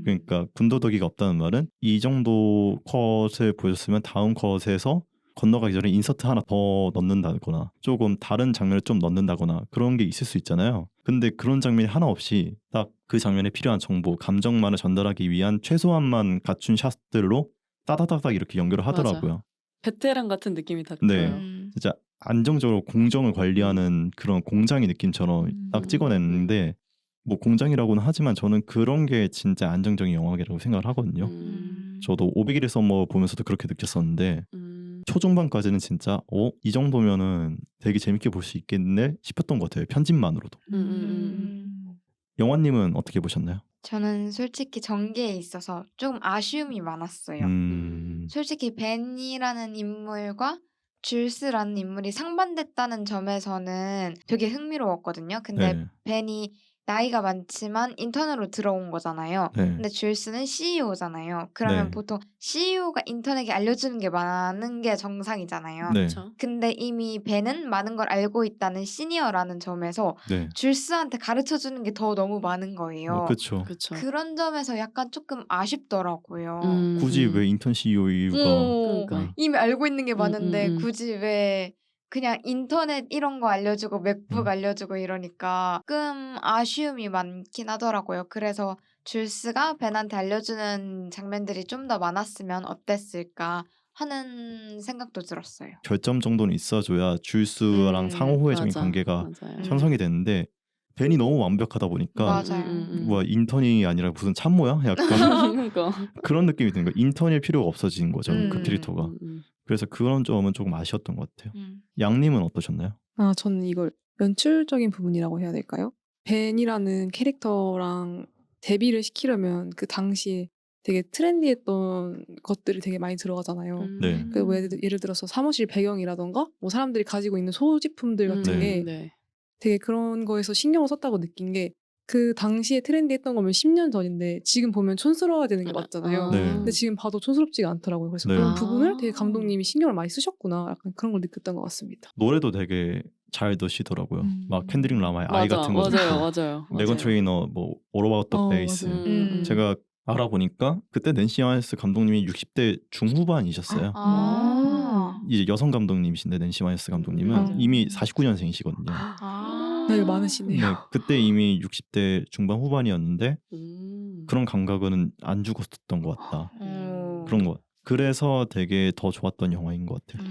그러니까 군더더기가 없다는 말은 이 정도 컷을 보여줬으면 다음 컷에서 건너가기 전에 인서트 하나 더 넣는다거나 조금 다른 장면을 좀 넣는다거나 그런 게 있을 수 있잖아요. 근데 그런 장면이 하나 없이 딱 그 장면에 필요한 정보, 감정만을 전달하기 위한 최소한만 갖춘 샷들로 따다다닥 이렇게 연결을 하더라고요. 베테랑 같은 느낌이 딱 네. 들어요. 진짜 안정적으로 공정을 관리하는 그런 공장의 느낌처럼 딱 찍어냈는데 뭐 공장이라고는 하지만 저는 그런 게 진짜 안정적인 영화계라고 생각을 하거든요. 저도 500일의 썸머 보면서도 그렇게 느꼈었는데 초중반까지는 진짜 이 정도면은 되게 재밌게 볼 수 있겠네 싶었던 것 같아요. 편집만으로도. 영화님은 어떻게 보셨나요? 저는 솔직히 전개에 있어서 좀 아쉬움이 많았어요. 솔직히 벤이라는 인물과 줄스라는 인물이 상반됐다는 점에서는 되게 흥미로웠거든요. 근데 네. 벤이 나이가 많지만 인턴으로 들어온 거잖아요. 네. 근데 줄스는 CEO잖아요. 그러면 네. 보통 CEO가 인턴에게 알려주는 게 많은 게 정상이잖아요. 네. 그렇죠. 근데 이미 벤은 많은 걸 알고 있다는 시니어라는 점에서 네. 줄스한테 가르쳐 주는 게 더 너무 많은 거예요. 그렇죠. 그렇죠. 그런 점에서 약간 조금 아쉽더라고요. 굳이 왜 인턴 CEO 이유가 그러니까. 이미 알고 있는 게 많은데 음. 굳이 왜 그냥 인터넷 이런 거 알려주고 맥북 알려주고 이러니까 조금 아쉬움이 많긴 하더라고요. 그래서 줄스가 벤한테 알려주는 장면들이 좀 더 많았으면 어땠을까 하는 생각도 들었어요. 결점 정도는 있어줘야 줄스랑 상호회적인 맞아. 관계가 맞아요. 형성이 되는데 벤이 너무 완벽하다 보니까 맞아요. 뭐 인턴이 아니라 무슨 참모야? 약간 그러니까. 그런 느낌이 드는 거예요. 인턴일 필요가 없어진 거죠. 그 음. 캐릭터가. 그래서 그런 점은 조금 아쉬웠던 것 같아요. 양님은 어떠셨나요? 저는 이걸 연출적인 부분이라고 해야 될까요? 벤이라는 캐릭터랑 대비를 시키려면 그 당시에 되게 트렌디했던 것들이 되게 많이 들어가잖아요. 네. 그 예를 들어서 사무실 배경이라던가 뭐 사람들이 가지고 있는 소지품들 같은 게 네. 되게 그런 거에서 신경을 썼다고 느낀 게 그 당시에 트렌디했던 거면 10년 전인데 지금 보면 촌스러워야 되는 게 맞잖아요. 네. 근데 지금 봐도 촌스럽지가 않더라고요. 그래서 네. 그런 부분을 되게 감독님이 신경을 많이 쓰셨구나. 약간 그런 걸 느꼈던 것 같습니다. 노래도 되게 잘 넣으시더라고요. 막 캔드릭 라마의 아이 같은 거 맞아요. 메건 트레이너 뭐 All About the Bass 제가 알아보니까 그때 낸시 마이어스 감독님이 60대 중후반이셨어요. 이제 여성 감독님이신데 낸시 마이어스 감독님은 이미 49년생이시거든요. 나이가 많으시네요. 네, 그때 이미 60대 중반 후반이었는데 그런 감각은 안 죽었던 것 같다. 그런 거. 그래서 되게 더 좋았던 영화인 것 같아요.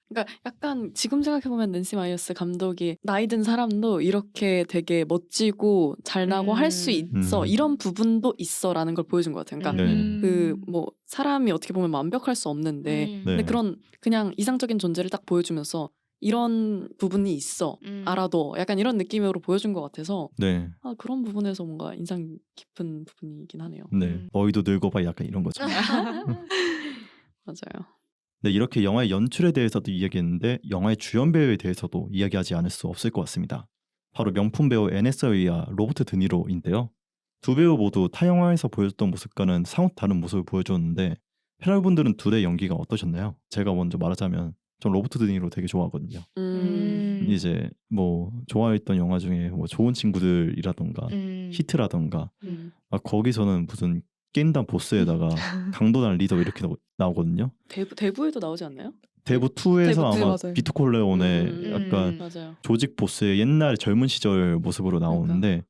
그러니까 약간 지금 생각해보면 낸시 마이어스 감독이 나이 든 사람도 이렇게 되게 멋지고 잘나고 할 수 있어 이런 부분도 있어라는 걸 보여준 것 같아요. 그러니까 네. 그 뭐 사람이 어떻게 보면 완벽할 수 없는데 근데 그런 그냥 이상적인 존재를 딱 보여주면서 이런 부분이 있어 알아도 약간 이런 느낌으로 보여준 것 같아서 네. 그런 부분에서 뭔가 인상 깊은 부분이긴 하네요. 네. 너희도 늙어봐 약간 이런 거죠. 맞아요. 네, 이렇게 영화의 연출에 대해서도 이야기했는데 영화의 주연 배우에 대해서도 이야기하지 않을 수 없을 것 같습니다. 바로 명품 배우 애네 서웨이와 로버트 드니로인데요. 두 배우 모두 타 영화에서 보여줬던 모습과는 사뭇 다른 모습을 보여줬는데 패널분들은 둘의 연기가 어떠셨나요? 제가 먼저 말하자면 전 로버트 드니로 되게 좋아하거든요. 이제 뭐 좋아했던 영화 중에 뭐 좋은 친구들이라던가 히트라던가 거기서는 무슨 게임단 보스에다가 강도단 리더 이렇게 나오거든요. 대부에도 나오지 않나요? 대부 2에서 대부, 아마 네, 맞아요. 비토 콜레온의 약간 맞아요. 조직 보스의 옛날 젊은 시절 모습으로 나오는데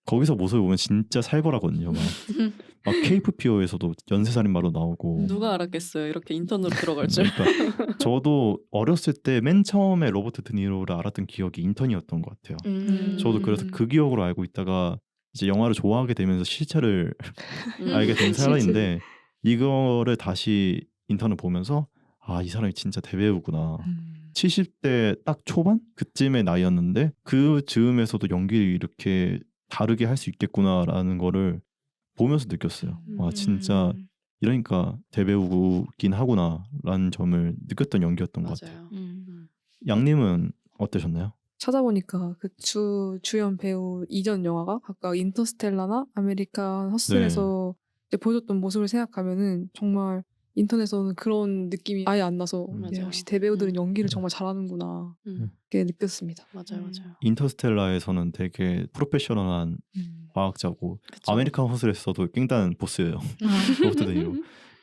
거기서 모습을 보면 진짜 살벌하거든요. 막 케이프 피어에서도 연쇄살인마로 나오고. 누가 알았겠어요. 이렇게 인턴으로 들어갈 줄. 그러니까 저도 어렸을 때 맨 처음에 로버트 드니로를 알았던 기억이 인턴이었던 것 같아요. 저도 그래서 그 기억으로 알고 있다가 이제 영화를 좋아하게 되면서 실체를 알게 된 사람인데 이거를 다시 인턴을 보면서 아, 이 사람이 진짜 대배우구나. 70대 딱 초반? 그쯤의 나이였는데 그 즈음에서도 연기를 이렇게 다르게 할 수 있겠구나라는 거를 보면서 느꼈어요. 와, 진짜 이러니까 대배우긴 하구나라는 점을 느꼈던 연기였던 것 같아요. 양님은 어떠셨나요? 찾아보니까 그 주연 배우 이전 영화가 각각 인터스텔라나 아메리칸 허슬에서 이제 보여줬던 모습을 생각하면은 정말 인터넷에서는 그런 느낌이 아예 안 나서 맞아요. 역시 대배우들은 연기를 정말 잘하는구나 이렇게 느꼈습니다. 맞아요. 인터스텔라에서는 되게 프로페셔널한 과학자고 그쵸. 아메리칸 허슬에서도 깽단 보스예요. 로버트 드니로.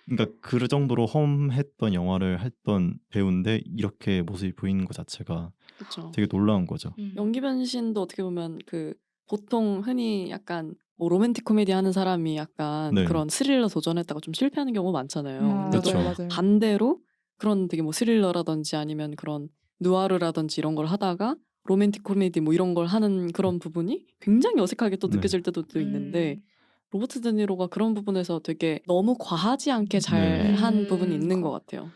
그러니까 그 정도로 험했던 영화를 했던 배우인데 이렇게 모습이 보이는 것 자체가 그쵸. 되게 놀라운 거죠. 연기 변신도 어떻게 보면 그 보통 흔히 약간 뭐 로맨틱 코미디 하는 사람이 약간 네. 그런 스릴러 도전했다가 좀 실패하는 경우가 많잖아요. 근데 또 맞아요. 반대로 그런 되게 뭐 스릴러라든지 아니면 그런 누아르라든지 이런 걸 하다가 로맨틱 코미디 뭐 이런 걸 하는 그런 부분이 굉장히 어색하게 또 네. 느껴질 때도 또 있는데 로버트 드니로가 그런 부분에서 되게 너무 과하지 않게 잘 한 부분이 있는 것 같아요.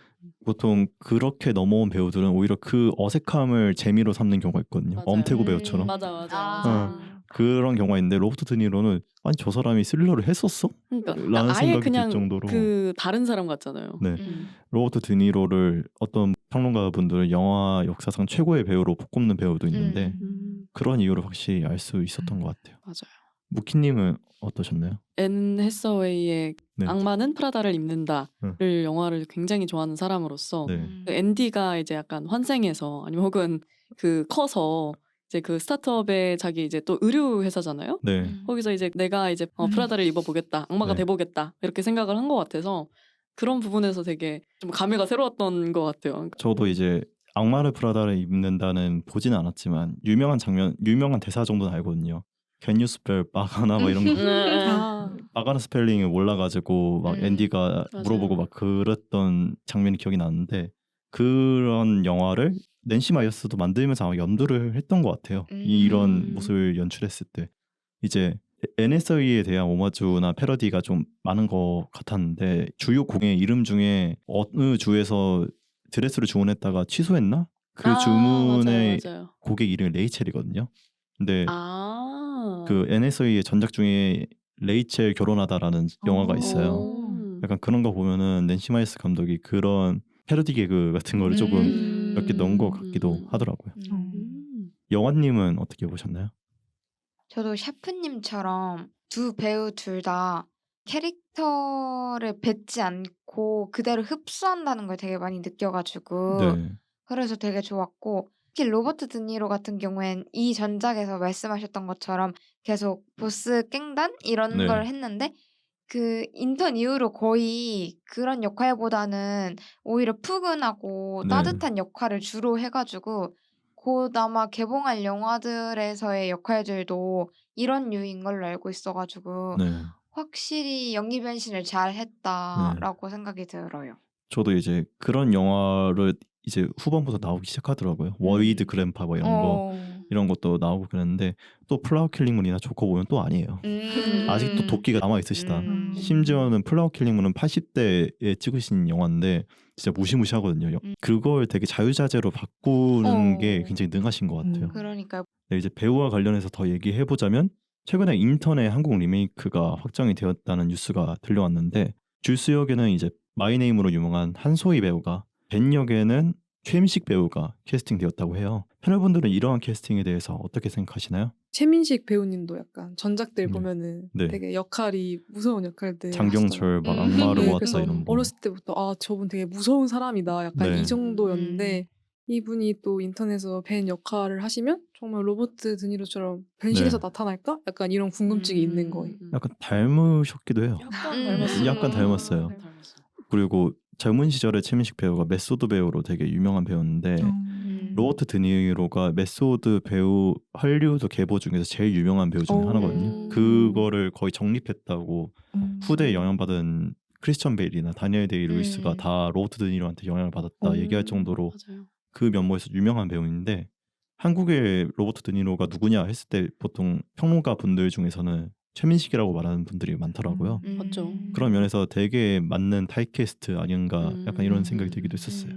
보통 그렇게 넘어온 배우들은 오히려 그 어색함을 재미로 삼는 경우가 있거든요. 맞아요. 엄태구 배우처럼. 맞아. 그런 경우가 있는데 로버트 드니로는 아니 저 사람이 스릴러를 했었어? 그러니까 라는 아예 생각이 그냥 들 정도로 그 다른 사람 같잖아요. 네. 로버트 드니로를 어떤 평론가분들은 영화 역사상 최고의 배우로 꼽는 배우도 있는데 그런 이유를 확실히 알 수 있었던 것 같아요. 맞아요. 무키님은 어떠셨나요? 앤 해서웨이의 네. 악마는 프라다를 입는다를 영화를 굉장히 좋아하는 사람으로서 네. 그 앤디가 이제 약간 환생해서 아니면 혹은 그 커서 이제 그 스타트업에 자기 이제 또 의류 회사잖아요. 네. 거기서 이제 내가 이제 프라다를 입어보겠다, 악마가 네. 돼보겠다 이렇게 생각을 한 것 같아서 그런 부분에서 되게 좀 감회가 새로웠던 것 같아요. 저도 이제 악마를 프라다를 입는다는 보지는 않았지만 유명한 장면, 유명한 대사 정도는 알거든요. Can you spell 바가나 막 이런 거. 바가나 스펠링이 몰라가지고 막 앤디가 맞아요. 물어보고 막 그랬던 장면이 기억이 나는데 그런 영화를 낸시 마이어스도 만들면서 아마 염두를 했던 것 같아요. 이런 모습을 연출했을 때 이제 NSA에 대한 오마주나 패러디가 좀 많은 것 같았는데 주요 공의 이름 중에 어느 주에서 드레스를 주문했다가 취소했나? 그 주문의 맞아요. 고객 이름이 레이첼이거든요. 근데 그 NSA의 전작 중에 레이첼 결혼하다라는 영화가 있어요. 약간 그런 거 보면은 낸시 마이어스 감독이 그런 패러디 개그 같은 거를 조금 몇 개 넣은 것 같기도 하더라고요. 영화님은 어떻게 보셨나요? 저도 샤프님처럼 두 배우 둘 다 캐릭터를 뱉지 않고 그대로 흡수한다는 걸 되게 많이 느껴가지고 네. 그래서 되게 좋았고 특히 로버트 드니로 같은 경우엔 이 전작에서 말씀하셨던 것처럼 계속 보스 깽단 이런 네. 걸 했는데 그 인턴 이후로 거의 그런 역할보다는 오히려 푸근하고 네. 따뜻한 역할을 주로 해가지고 곧 아마 개봉할 영화들에서의 역할들도 이런 류인 걸로 알고 있어가지고 네. 확실히 연기 변신을 잘 했다라고 생각이 들어요. 저도 이제 그런 영화를 이제 후반부터 나오기 시작하더라고요. 워이드 그랜파 뭐 이런 것도 나오고 그랬는데 또 플라워 킬링문이나 조커 보면 또 아니에요. 아직도 도끼가 남아 있으시다. 심지어는 플라워 킬링문은 80대에 찍으신 영화인데 진짜 무시무시하거든요. 그걸 되게 자유자재로 바꾸는 게 굉장히 능하신 것 같아요. 그러니까요. 네, 이제 배우와 관련해서 더 얘기해 보자면 최근에 인턴의 한국 리메이크가 확정이 되었다는 뉴스가 들려왔는데 줄스 역에는 이제 마이네임으로 유명한 한소희 배우가 벤 역에는 최민식 배우가 캐스팅되었다고 해요. 패널분들은 이러한 캐스팅에 대해서 어떻게 생각하시나요? 최민식 배우님도 약간 전작들 네. 보면은 네. 되게 역할이 무서운 역할들 장경철 막 음. 악마로 네, 왔다 그래서 이런 거. 어렸을 때부터 아 저분 되게 무서운 사람이다 약간 네. 이 정도였는데 이분이 또 인턴에서 벤 역할을 하시면 정말 로버트 드니로처럼 변신해서 네. 나타날까? 약간 이런 궁금증이 있는 거예요. 약간 닮으셨기도 해요. 약간 음. 닮았어요. 약간 닮았어요. 네, 닮았어요. 그리고 젊은 시절에 최민식 배우가 메소드 배우로 되게 유명한 배우인데 로버트 드니로가 메소드 배우 할리우드 계보 중에서 제일 유명한 배우 중에 오. 하나거든요. 그거를 거의 정립했다고 후대에 음. 영향받은 크리스천 베일이나 다니엘 데이 루이스가 다 로버트 드니로한테 영향을 받았다 오. 얘기할 정도로 맞아요. 그 면모에서 유명한 배우인데 한국의 로버트 드니로가 누구냐 했을 때 보통 평론가 분들 중에서는 최민식이라고 말하는 분들이 많더라고요. 맞죠. 그런 면에서 되게 맞는 타이캐스트 아닌가 약간 이런 생각이 들기도 했었어요.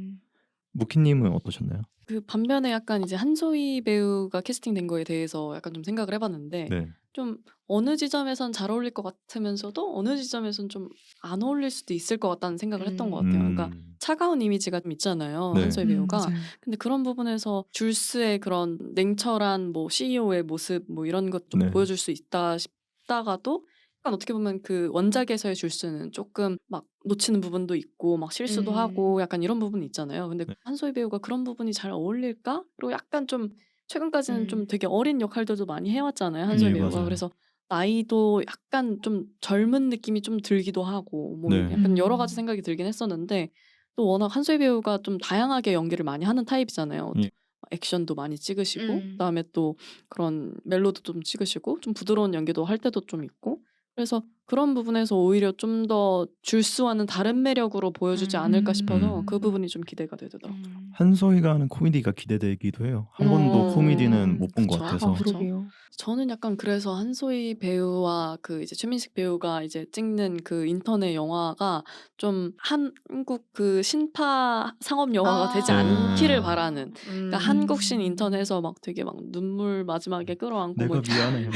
무키님은 어떠셨나요? 그 반면에 약간 이제 한소희 배우가 캐스팅된 거에 대해서 약간 좀 생각을 해봤는데 네. 좀 어느 지점에선 잘 어울릴 것 같으면서도 어느 지점에선 좀 안 어울릴 수도 있을 것 같다는 생각을 했던 것 같아요. 그러니까 차가운 이미지가 좀 있잖아요. 네. 한소희 배우가. 맞아요. 근데 그런 부분에서 줄스의 그런 냉철한 뭐 CEO의 모습 뭐 이런 것 좀 네. 보여줄 수 있다 싶다가도 약간 어떻게 보면 그 원작에서의 줄스는 조금 막 놓치는 부분도 있고 막 실수도 하고 약간 이런 부분이 있잖아요. 근데 네. 한소희 배우가 그런 부분이 잘 어울릴까? 그리고 약간 좀 최근까지는 좀 되게 어린 역할들도 많이 해왔잖아요. 한소희 예, 배우가. 맞아요. 그래서 나이도 약간 좀 젊은 느낌이 좀 들기도 하고 뭐 네. 약간 여러 가지 생각이 들긴 했었는데 또 워낙 한소희 배우가 좀 다양하게 연기를 많이 하는 타입이잖아요. 예. 액션도 많이 찍으시고 그다음에 또 그런 멜로도 좀 찍으시고 좀 부드러운 연기도 할 때도 좀 있고 그래서 그런 부분에서 오히려 좀 더 줄스와는 다른 매력으로 보여주지 않을까 싶어서 그 부분이 좀 기대가 되더라고요. 한소희가 하는 코미디가 기대되기도 해요. 한 번도 코미디는 못 본 것 그쵸. 같아서. 아 그러게요. 저는 약간 그래서 한소희 배우와 그 이제 최민식 배우가 이제 찍는 그 인턴의 영화가 좀 한국 그 신파 상업 영화가 되지 않기를 바라는. 그러니까 한국신 인턴에서 막 되게 막 눈물 마지막에 끌어안고 내가 뭐 미안해.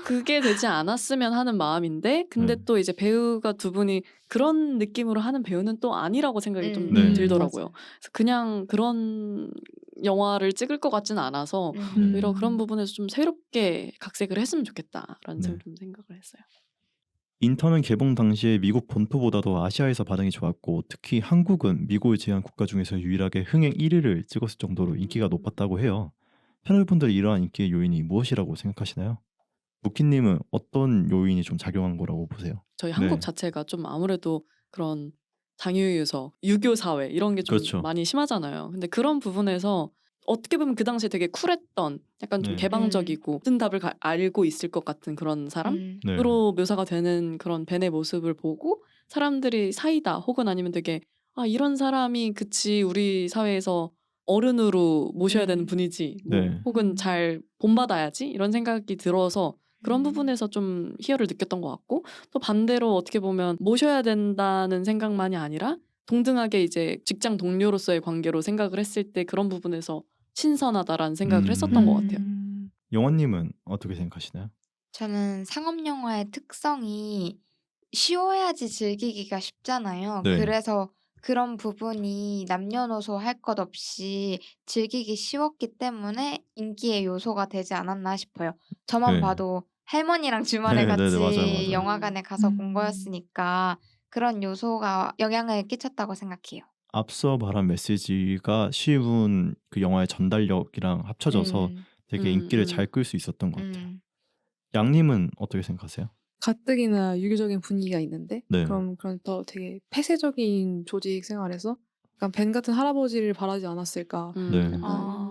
그게 되지 않았으면 하는 마음인데 근데 네. 또 이제 배우가 두 분이 그런 느낌으로 하는 배우는 또 아니라고 생각이 좀 네. 들더라고요. 그래서 그냥 그런 영화를 찍을 것 같지는 않아서 오히려 그런 부분에서 좀 새롭게 각색을 했으면 좋겠다라는 네. 좀 생각을 했어요. 인턴은 개봉 당시에 미국 본토보다도 아시아에서 반응이 좋았고 특히 한국은 미국을 제외한 국가 중에서 유일하게 흥행 1위를 찍었을 정도로 인기가 높았다고 해요. 패널분들이 이러한 인기의 요인이 무엇이라고 생각하시나요? 무키님은 어떤 요인이 좀 작용한 거라고 보세요? 저희 네. 한국 자체가 좀 아무래도 그런 장유유서, 유교 사회 이런 게 좀 그렇죠. 많이 심하잖아요. 근데 그런 부분에서 어떻게 보면 그 당시에 되게 쿨했던 약간 좀 네. 개방적이고 모든 답을 알고 있을 것 같은 그런 네. 사람으로 묘사가 되는 그런 벤의 모습을 보고 사람들이 사이다 혹은 아니면 되게 아 이런 사람이 그치 우리 사회에서 어른으로 모셔야 되는 분이지 뭐 네. 혹은 잘 본받아야지 이런 생각이 들어서 그런 부분에서 좀 희열을 느꼈던 것 같고 또 반대로 어떻게 보면 모셔야 된다는 생각만이 아니라 동등하게 이제 직장 동료로서의 관계로 생각을 했을 때 그런 부분에서 신선하다라는 생각을 했었던 것 같아요. 영원님은 어떻게 생각하시나요? 저는 상업 영화의 특성이 쉬워야지 즐기기가 쉽잖아요. 네. 그래서 그런 부분이 남녀노소 할 것 없이 즐기기 쉬웠기 때문에 인기의 요소가 되지 않았나 싶어요. 저만 네. 봐도 할머니랑 주말에 네, 같이 맞아요, 맞아요. 영화관에 가서 본 거였으니까 그런 요소가 영향을 끼쳤다고 생각해요. 앞서 말한 메시지가 쉬운 그 영화의 전달력이랑 합쳐져서 되게 인기를 잘 끌 수 있었던 것 같아요. 양님은 어떻게 생각하세요? 가뜩이나 유교적인 분위기가 있는데 네. 그럼 더 되게 폐쇄적인 조직 생활에서 약간 벤 같은 할아버지를 바라지 않았을까. 네. 약간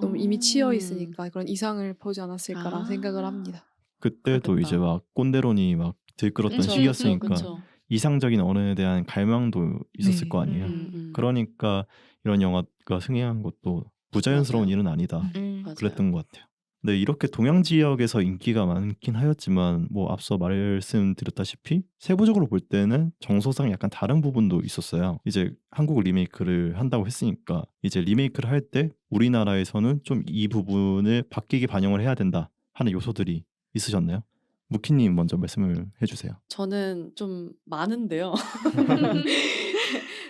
너무 이미 치여 있으니까 그런 이상을 보지 않았을까라는 생각을 합니다. 그때도 이제 그렇겠다. 막 꼰대론이 막 들끓었던 그쵸, 시기였으니까 그쵸. 이상적인 어른에 대한 갈망도 있었을 네. 거 아니에요. 음. 그러니까 이런 영화가 흥행한 것도 부자연스러운 맞아요. 일은 아니다. 맞아요. 그랬던 것 같아요. 네, 이렇게 동양 지역에서 인기가 많긴 하였지만 뭐 앞서 말씀드렸다시피 세부적으로 볼 때는 정서상 약간 다른 부분도 있었어요. 이제 한국 리메이크를 한다고 했으니까 이제 리메이크를 할 때 우리나라에서는 좀 이 부분을 바뀌게 반영을 해야 된다 하는 요소들이 있으셨나요? 무키님 먼저 말씀을 해주세요. 저는 좀 많은데요.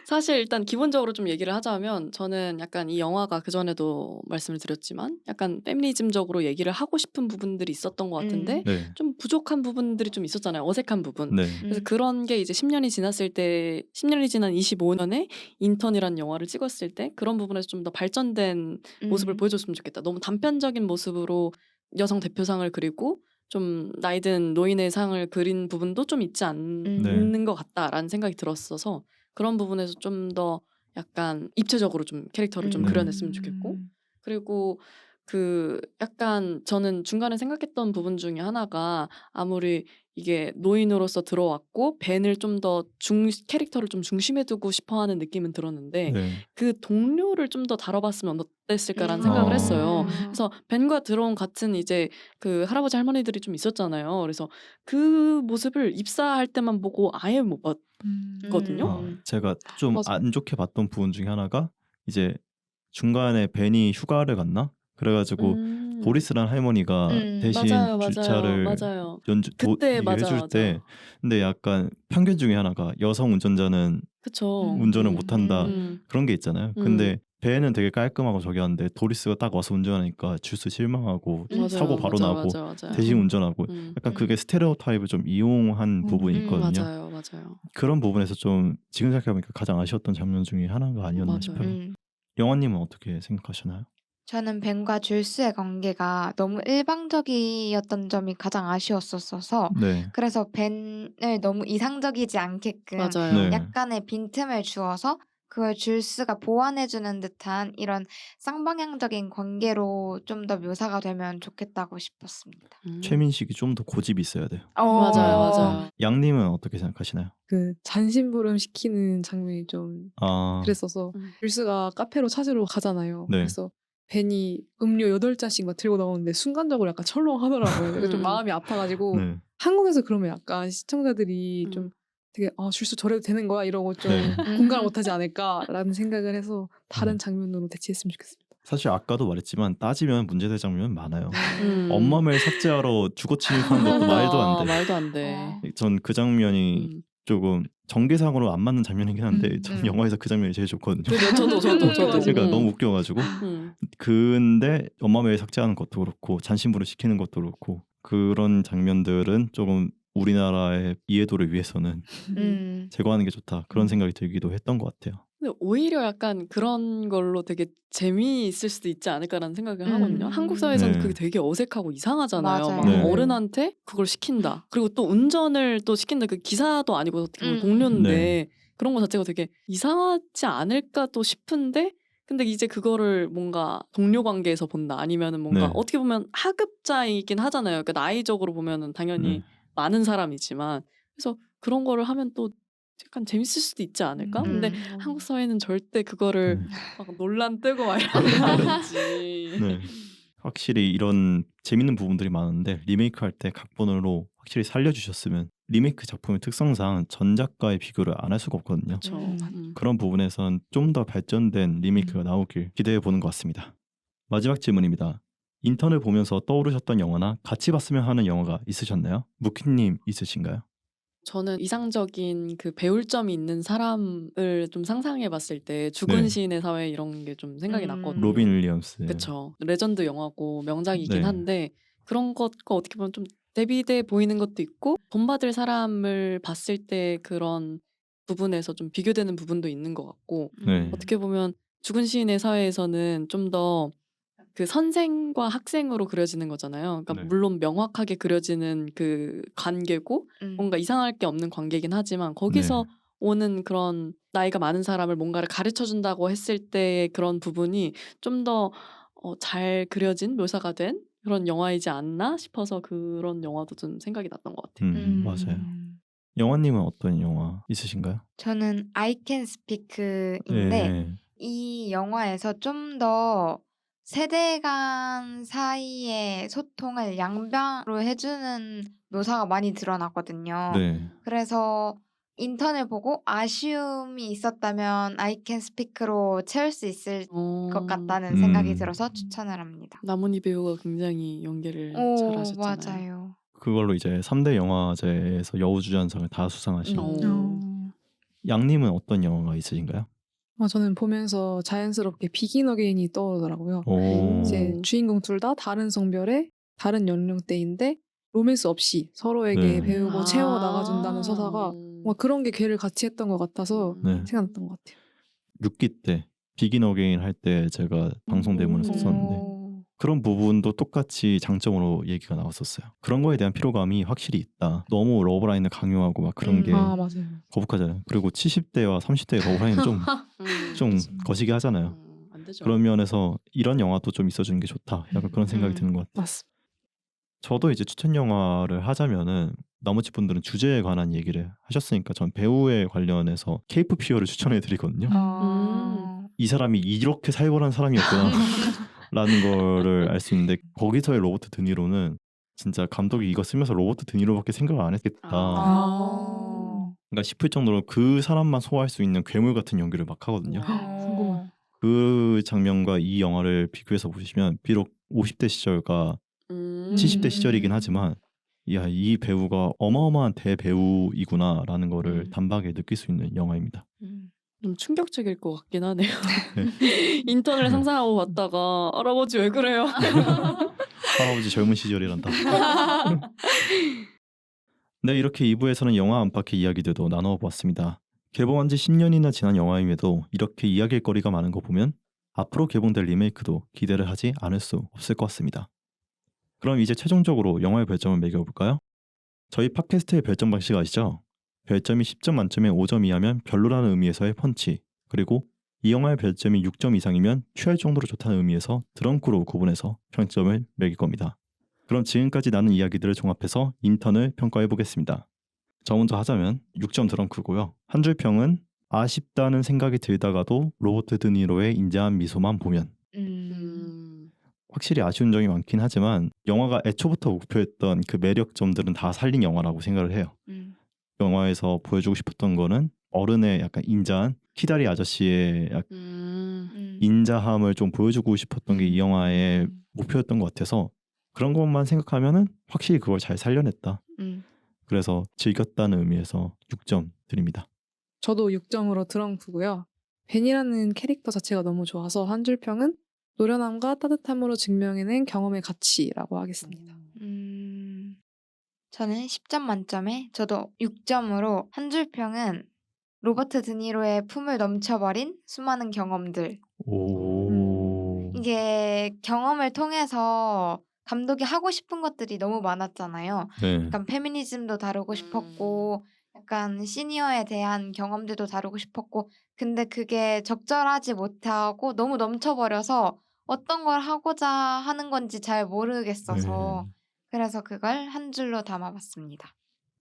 사실 일단 기본적으로 좀 얘기를 하자면 저는 약간 이 영화가 그전에도 말씀을 드렸지만 약간 페미니즘적으로 얘기를 하고 싶은 부분들이 있었던 것 같은데 네. 좀 부족한 부분들이 좀 있었잖아요. 어색한 부분. 네. 그래서 그런 게 이제 10년이 지났을 때 10년이 지난 25년에 인턴이라는 영화를 찍었을 때 그런 부분에서 좀 더 발전된 모습을 보여줬으면 좋겠다. 너무 단편적인 모습으로 여성 대표상을 그리고 좀 나이든 노인의 상을 그린 부분도 좀 있지 네. 않는 것 같다라는 생각이 들었어서 그런 부분에서 좀 더 약간 입체적으로 좀 캐릭터를 좀 네. 그려냈으면 좋겠고 그리고 그 약간 저는 중간에 생각했던 부분 중에 하나가 아무리 이게 노인으로서 들어왔고 벤을 좀 더 캐릭터를 좀 중심에 두고 싶어하는 느낌은 들었는데 네. 그 동료를 좀 더 다뤄봤으면 어땠을까라는 음. 생각을 아. 했어요. 그래서 벤과 들어온 같은 이제 그 할아버지 할머니들이 좀 있었잖아요. 그래서 그 모습을 입사할 때만 보고 아예 못 봤거든요. 제가 좀 맞아. 안 좋게 봤던 부분 중에 하나가 이제 중간에 벤이 휴가를 갔나? 그래가지고 보리스란 할머니가 대신 맞아요, 맞아요, 주차를 맞아요. 연주 그때 이게 맞아, 해줄 때 맞아. 근데 약간 편견 중에 하나가 여성 운전자는 그쵸. 운전을 음, 못한다 음, 그런 게 있잖아요. 근데 벤은 되게 깔끔하고 저기 하는데 도리스가 딱 와서 운전하니까 주스 실망하고 사고 맞아요, 바로 맞아요, 나고 맞아요, 맞아요. 대신 운전하고 약간 그게 음. 스테레오타입을 좀 이용한 부분이 있거든요. 맞아요, 맞아요. 그런 부분에서 좀 지금 생각해보니까 가장 아쉬웠던 장면 중에 하나가 아니었나 맞아요. 싶어요. 영화님은 어떻게 생각하시나요? 저는 벤과 줄스의 관계가 너무 일방적이었던 점이 가장 아쉬웠었어서 네. 그래서 벤을 너무 이상적이지 않게끔 맞아요. 네. 약간의 빈틈을 주어서 그걸 줄스가 보완해주는 듯한 이런 쌍방향적인 관계로 좀 더 묘사가 되면 좋겠다고 싶었습니다. 최민식이 좀 더 고집이 있어야 돼요. 맞아요, 맞아요. 양님은 어떻게 생각하시나요? 그 잔심부름 시키는 장면이 좀 아, 그랬어서 줄스가 카페로 찾으러 가잖아요. 네. 그래서 벤이 음료 8잔씩 막 들고 나오는데 순간적으로 약간 철렁하더라고요. 그래서 좀 마음이 아파가지고 네. 한국에서 그러면 약간 시청자들이 좀 되게 줄스 저래도 되는 거야 이러고 좀 네. 공감을 못하지 않을까라는 생각을 해서 다른 네. 장면으로 대체했으면 좋겠습니다. 사실 아까도 말했지만 따지면 문제될 장면은 많아요. 음. 엄마 메일 삭제하러 주거 침입한 것도 말도 안 돼. 말도 안 돼. 전 그 장면이 조금 전개상으로 안 맞는 장면이긴 한데 전 영화에서 그 장면이 제일 좋거든요. 그죠, 저도. 그러니까 너무 웃겨가지고 근데 엄마 메일 삭제하는 것도 그렇고 잔심부를 시키는 것도 그렇고 그런 장면들은 조금 우리나라의 이해도를 위해서는 제거하는 게 좋다 그런 생각이 들기도 했던 것 같아요. 근데 오히려 약간 그런 걸로 되게 재미있을 수도 있지 않을까라는 생각을 하거든요. 한국 사회에서는 네. 그게 되게 어색하고 이상하잖아요. 맞아요. 막 네. 어른한테 그걸 시킨다. 그리고 또 운전을 또 시킨다. 그 기사도 아니고 어떻게 보면 동료인데 네. 그런 거 자체가 되게 이상하지 않을까 또 싶은데 근데 이제 그거를 뭔가 동료 관계에서 본다. 아니면은 뭔가 네. 어떻게 보면 하급자이긴 하잖아요. 그러니까 나이적으로 보면은 당연히 네. 많은 사람이지만 그래서 그런 거를 하면 또 약간 재밌을 수도 있지 않을까? 근데 한국 사회는 절대 그거를 막 논란 뜨고 막 이러지. 네. 확실히 이런 재밌는 부분들이 많은데 리메이크 할 때 각본으로 확실히 살려주셨으면 리메이크 작품의 특성상 전작과의 비교를 안 할 수가 없거든요. 그쵸. 그런 부분에선 좀 더 발전된 리메이크가 나오길 기대해 보는 것 같습니다. 마지막 질문입니다. 인턴을 보면서 떠오르셨던 영화나 같이 봤으면 하는 영화가 있으셨나요? 무키님 있으신가요? 저는 이상적인 그 배울 점이 있는 사람을 좀 상상해 봤을 때 죽은 네. 시인의 사회 이런 게 좀 생각이 났거든요. 로빈 윌리엄스. 그쵸. 레전드 영화고 명작이긴 네. 한데 그런 것과 어떻게 보면 좀 대비돼 보이는 것도 있고 본받을 사람을 봤을 때 그런 부분에서 좀 비교되는 부분도 있는 것 같고 네. 어떻게 보면 죽은 시인의 사회에서는 좀 더 그 선생과 학생으로 그려지는 거잖아요. 그러니까 네. 물론 명확하게 그려지는 그 관계고 뭔가 이상할 게 없는 관계긴 하지만 거기서 오는 그런 나이가 많은 사람을 뭔가를 가르쳐 준다고 했을 때의 그런 부분이 좀 더 잘 그려진 묘사가 된 그런 영화이지 않나 싶어서 그런 영화도 좀 생각이 났던 것 같아요. 맞아요. 영화님은 어떤 영화 있으신가요? 저는 I Can Speak인데 네. 이 영화에서 좀 더 세대 간 사이의 소통을 양방으로 해주는 묘사가 많이 드러나거든요. 네. 그래서 인턴을 보고 아쉬움이 있었다면 I Can Speak로 채울 수 있을 것 같다는 생각이 들어서 추천을 합니다. 남은희 배우가 굉장히 연기를 오, 잘하셨잖아요. 맞아요. 그걸로 이제 3대 영화제에서 여우주연상을 다 수상하신. 오. 양님은 어떤 영화가 있으신가요? 저는 보면서 자연스럽게 비긴 어게인이 떠오르더라고요. 오. 이제 주인공 둘 다 다른 성별의 다른 연령대인데 로맨스 없이 서로에게 네. 배우고 채워 나가준다는 서사가 뭔가 그런 게 걔를 같이 했던 것 같아서 네. 생각났던 것 같아요. 6기 때 비긴 어게인 할 때 제가 방송 대본을 썼었는데 그런 부분도 똑같이 장점으로 얘기가 나왔었어요. 그런 거에 대한 피로감이 확실히 있다. 너무 러브라인을 강요하고 막 그런 게 맞아요. 거북하잖아요. 그리고 70대와 30대의 러브라인은 좀 거시기 하잖아요. 안 되죠. 그런 면에서 이런 영화도 좀 있어주는 게 좋다. 약간 그런 생각이 드는 것 같아요. 맞습니다. 저도 이제 추천 영화를 하자면은 나머지 분들은 주제에 관한 얘기를 하셨으니까 전 배우에 관련해서 케이프 피어를 추천해 드리거든요. 이 사람이 이렇게 살벌한 사람이었구나 라는 거를 알 수 있는데 거기서의 로버트 드니로는 진짜 감독이 이거 쓰면서 로버트 드니로밖에 생각을 안 했겠다 그러니까 싶을 정도로 그 사람만 소화할 수 있는 괴물 같은 연기를 막 하거든요. 궁금하다. 그 장면과 이 영화를 비교해서 보시면 비록 50대 시절과 70대 시절이긴 하지만 야, 이 배우가 어마어마한 대배우이구나라는 거를 단박에 느낄 수 있는 영화입니다. 좀 충격적일 것 같긴 하네요. 네. 인턴을 상상하고 봤다가 할아버지 왜 그래요? 할아버지 젊은 시절이란다. 네, 이렇게 2부에서는 영화 안팎의 이야기들도 나눠보았습니다. 개봉한 지 10년이나 지난 영화임에도 이렇게 이야기할 거리가 많은 거 보면 앞으로 개봉될 리메이크도 기대를 하지 않을 수 없을 것 같습니다. 그럼 이제 최종적으로 영화의 별점을 매겨볼까요? 저희 팟캐스트의 별점 방식 아시죠? 별점이 10점 만점에 5점 이하면 별로라는 의미에서의 펀치, 그리고 이 영화의 별점이 6점 이상이면 취할 정도로 좋다는 의미에서 드렁크로 구분해서 평점을 매길 겁니다. 그럼 지금까지 나눈 이야기들을 종합해서 인턴을 평가해 보겠습니다. 저 먼저 하자면 6점 드렁크고요. 한 줄 평은 아쉽다는 생각이 들다가도 로버트 드니로의 인자한 미소만 보면 확실히 아쉬운 점이 많긴 하지만 영화가 애초부터 목표했던 그 매력점들은 다 살린 영화라고 생각을 해요. 영화에서 보여주고 싶었던 거는 어른의 약간 인자한 키다리 아저씨의 인자함을 좀 보여주고 싶었던 게 이 영화의 목표였던 것 같아서 그런 것만 생각하면은 확실히 그걸 잘 살려냈다. 그래서 즐겼다는 의미에서 6점 드립니다. 저도 6점으로 드렁크고요. 벤이라는 캐릭터 자체가 너무 좋아서 한 줄 평은 노련함과 따뜻함으로 증명해낸 경험의 가치라고 하겠습니다. 저는 10점 만점에 저도 6점으로 한 줄 평은 로버트 드니로의 품을 넘쳐버린 수많은 경험들. 이게 경험을 통해서 감독이 하고 싶은 것들이 너무 많았잖아요. 네. 약간 페미니즘도 다루고 싶었고 약간 시니어에 대한 경험들도 다루고 싶었고 근데 그게 적절하지 못하고 너무 넘쳐버려서 어떤 걸 하고자 하는 건지 잘 모르겠어서 그래서 그걸 한 줄로 담아봤습니다.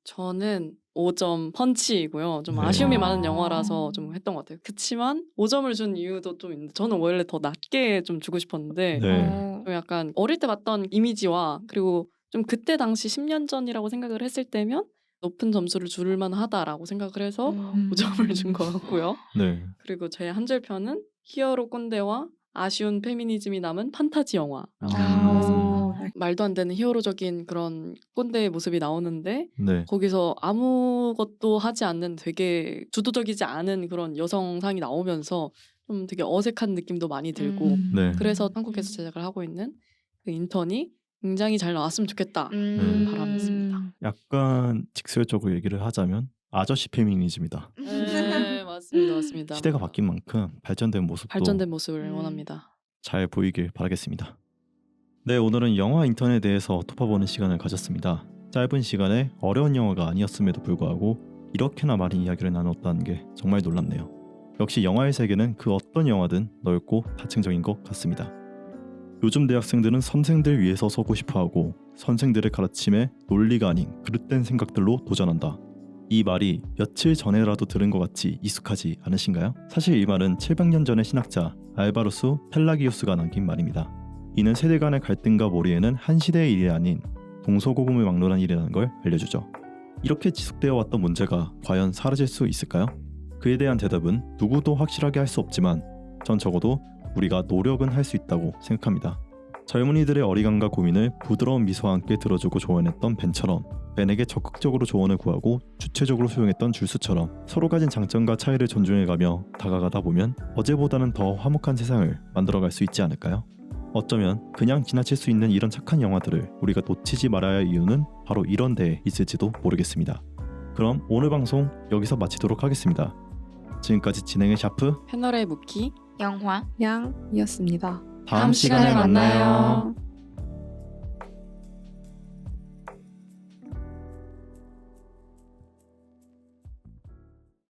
저는 5점 펀치이고요. 좀 아쉬움이 많은 영화라서 좀 했던 것 같아요. 그치만 5점을 준 이유도 좀 있는데 저는 원래 더 낮게 좀 주고 싶었는데 좀 약간 어릴 때 봤던 이미지와 그리고 좀 그때 당시 10년 전이라고 생각을 했을 때면 높은 점수를 줄 만하다라고 생각을 해서 5점을 준 것 같고요. 그리고 제 한 줄 편은 히어로 꼰대와 아쉬운 페미니즘이 남은 판타지 영화라고 생각했습니다. 말도 안 되는 히어로적인 그런 꼰대의 모습이 나오는데 거기서 아무것도 하지 않는 되게 주도적이지 않은 그런 여성상이 나오면서 좀 되게 어색한 느낌도 많이 들고 그래서 한국에서 제작을 하고 있는 그 인턴이 굉장히 잘 나왔으면 좋겠다 바람이 있습니다. 약간 직설적으로 얘기를 하자면 아저씨 페미니즘이다. 네, 맞습니다. 시대가 바뀐 만큼 발전된 모습을 원합니다. 잘 보이길 바라겠습니다. 네, 오늘은 영화 인턴에 대해서 톱파보는 시간을 가졌습니다. 짧은 시간에 어려운 영화가 아니었음에도 불구하고 이렇게나 많은 이야기를 나눴다는 게 정말 놀랍네요. 역시 영화의 세계는 그 어떤 영화든 넓고 다층적인 것 같습니다. 요즘 대학생들은 선생들 위에서 서고 싶어하고 선생들의 가르침에 논리가 아닌 그릇된 생각들로 도전한다. 이 말이 며칠 전에라도 들은 것 같이 익숙하지 않으신가요? 사실 이 말은 700년 전의 신학자 알바루스 펠라기우스가 남긴 말입니다. 이는 세대 간의 갈등과 몰이에는 한 시대의 일이 아닌 동서고금을 막론한 일이라는 걸 알려주죠. 이렇게 지속되어 왔던 문제가 과연 사라질 수 있을까요? 그에 대한 대답은 누구도 확실하게 할 수 없지만 전 적어도 우리가 노력은 할 수 있다고 생각합니다. 젊은이들의 어리광과 고민을 부드러운 미소와 함께 들어주고 조언했던 벤처럼, 벤에게 적극적으로 조언을 구하고 주체적으로 수용했던 줄스처럼 서로 가진 장점과 차이를 존중해가며 다가가다 보면 어제보다는 더 화목한 세상을 만들어갈 수 있지 않을까요? 어쩌면 그냥 지나칠 수 있는 이런 착한 영화들을 우리가 놓치지 말아야 할 이유는 바로 이런 데에 있을지도 모르겠습니다. 그럼 오늘 방송 여기서 마치도록 하겠습니다. 지금까지 진행의 샤프, 패널의 무키 영화 양이었습니다. 다음 시간에 만나요.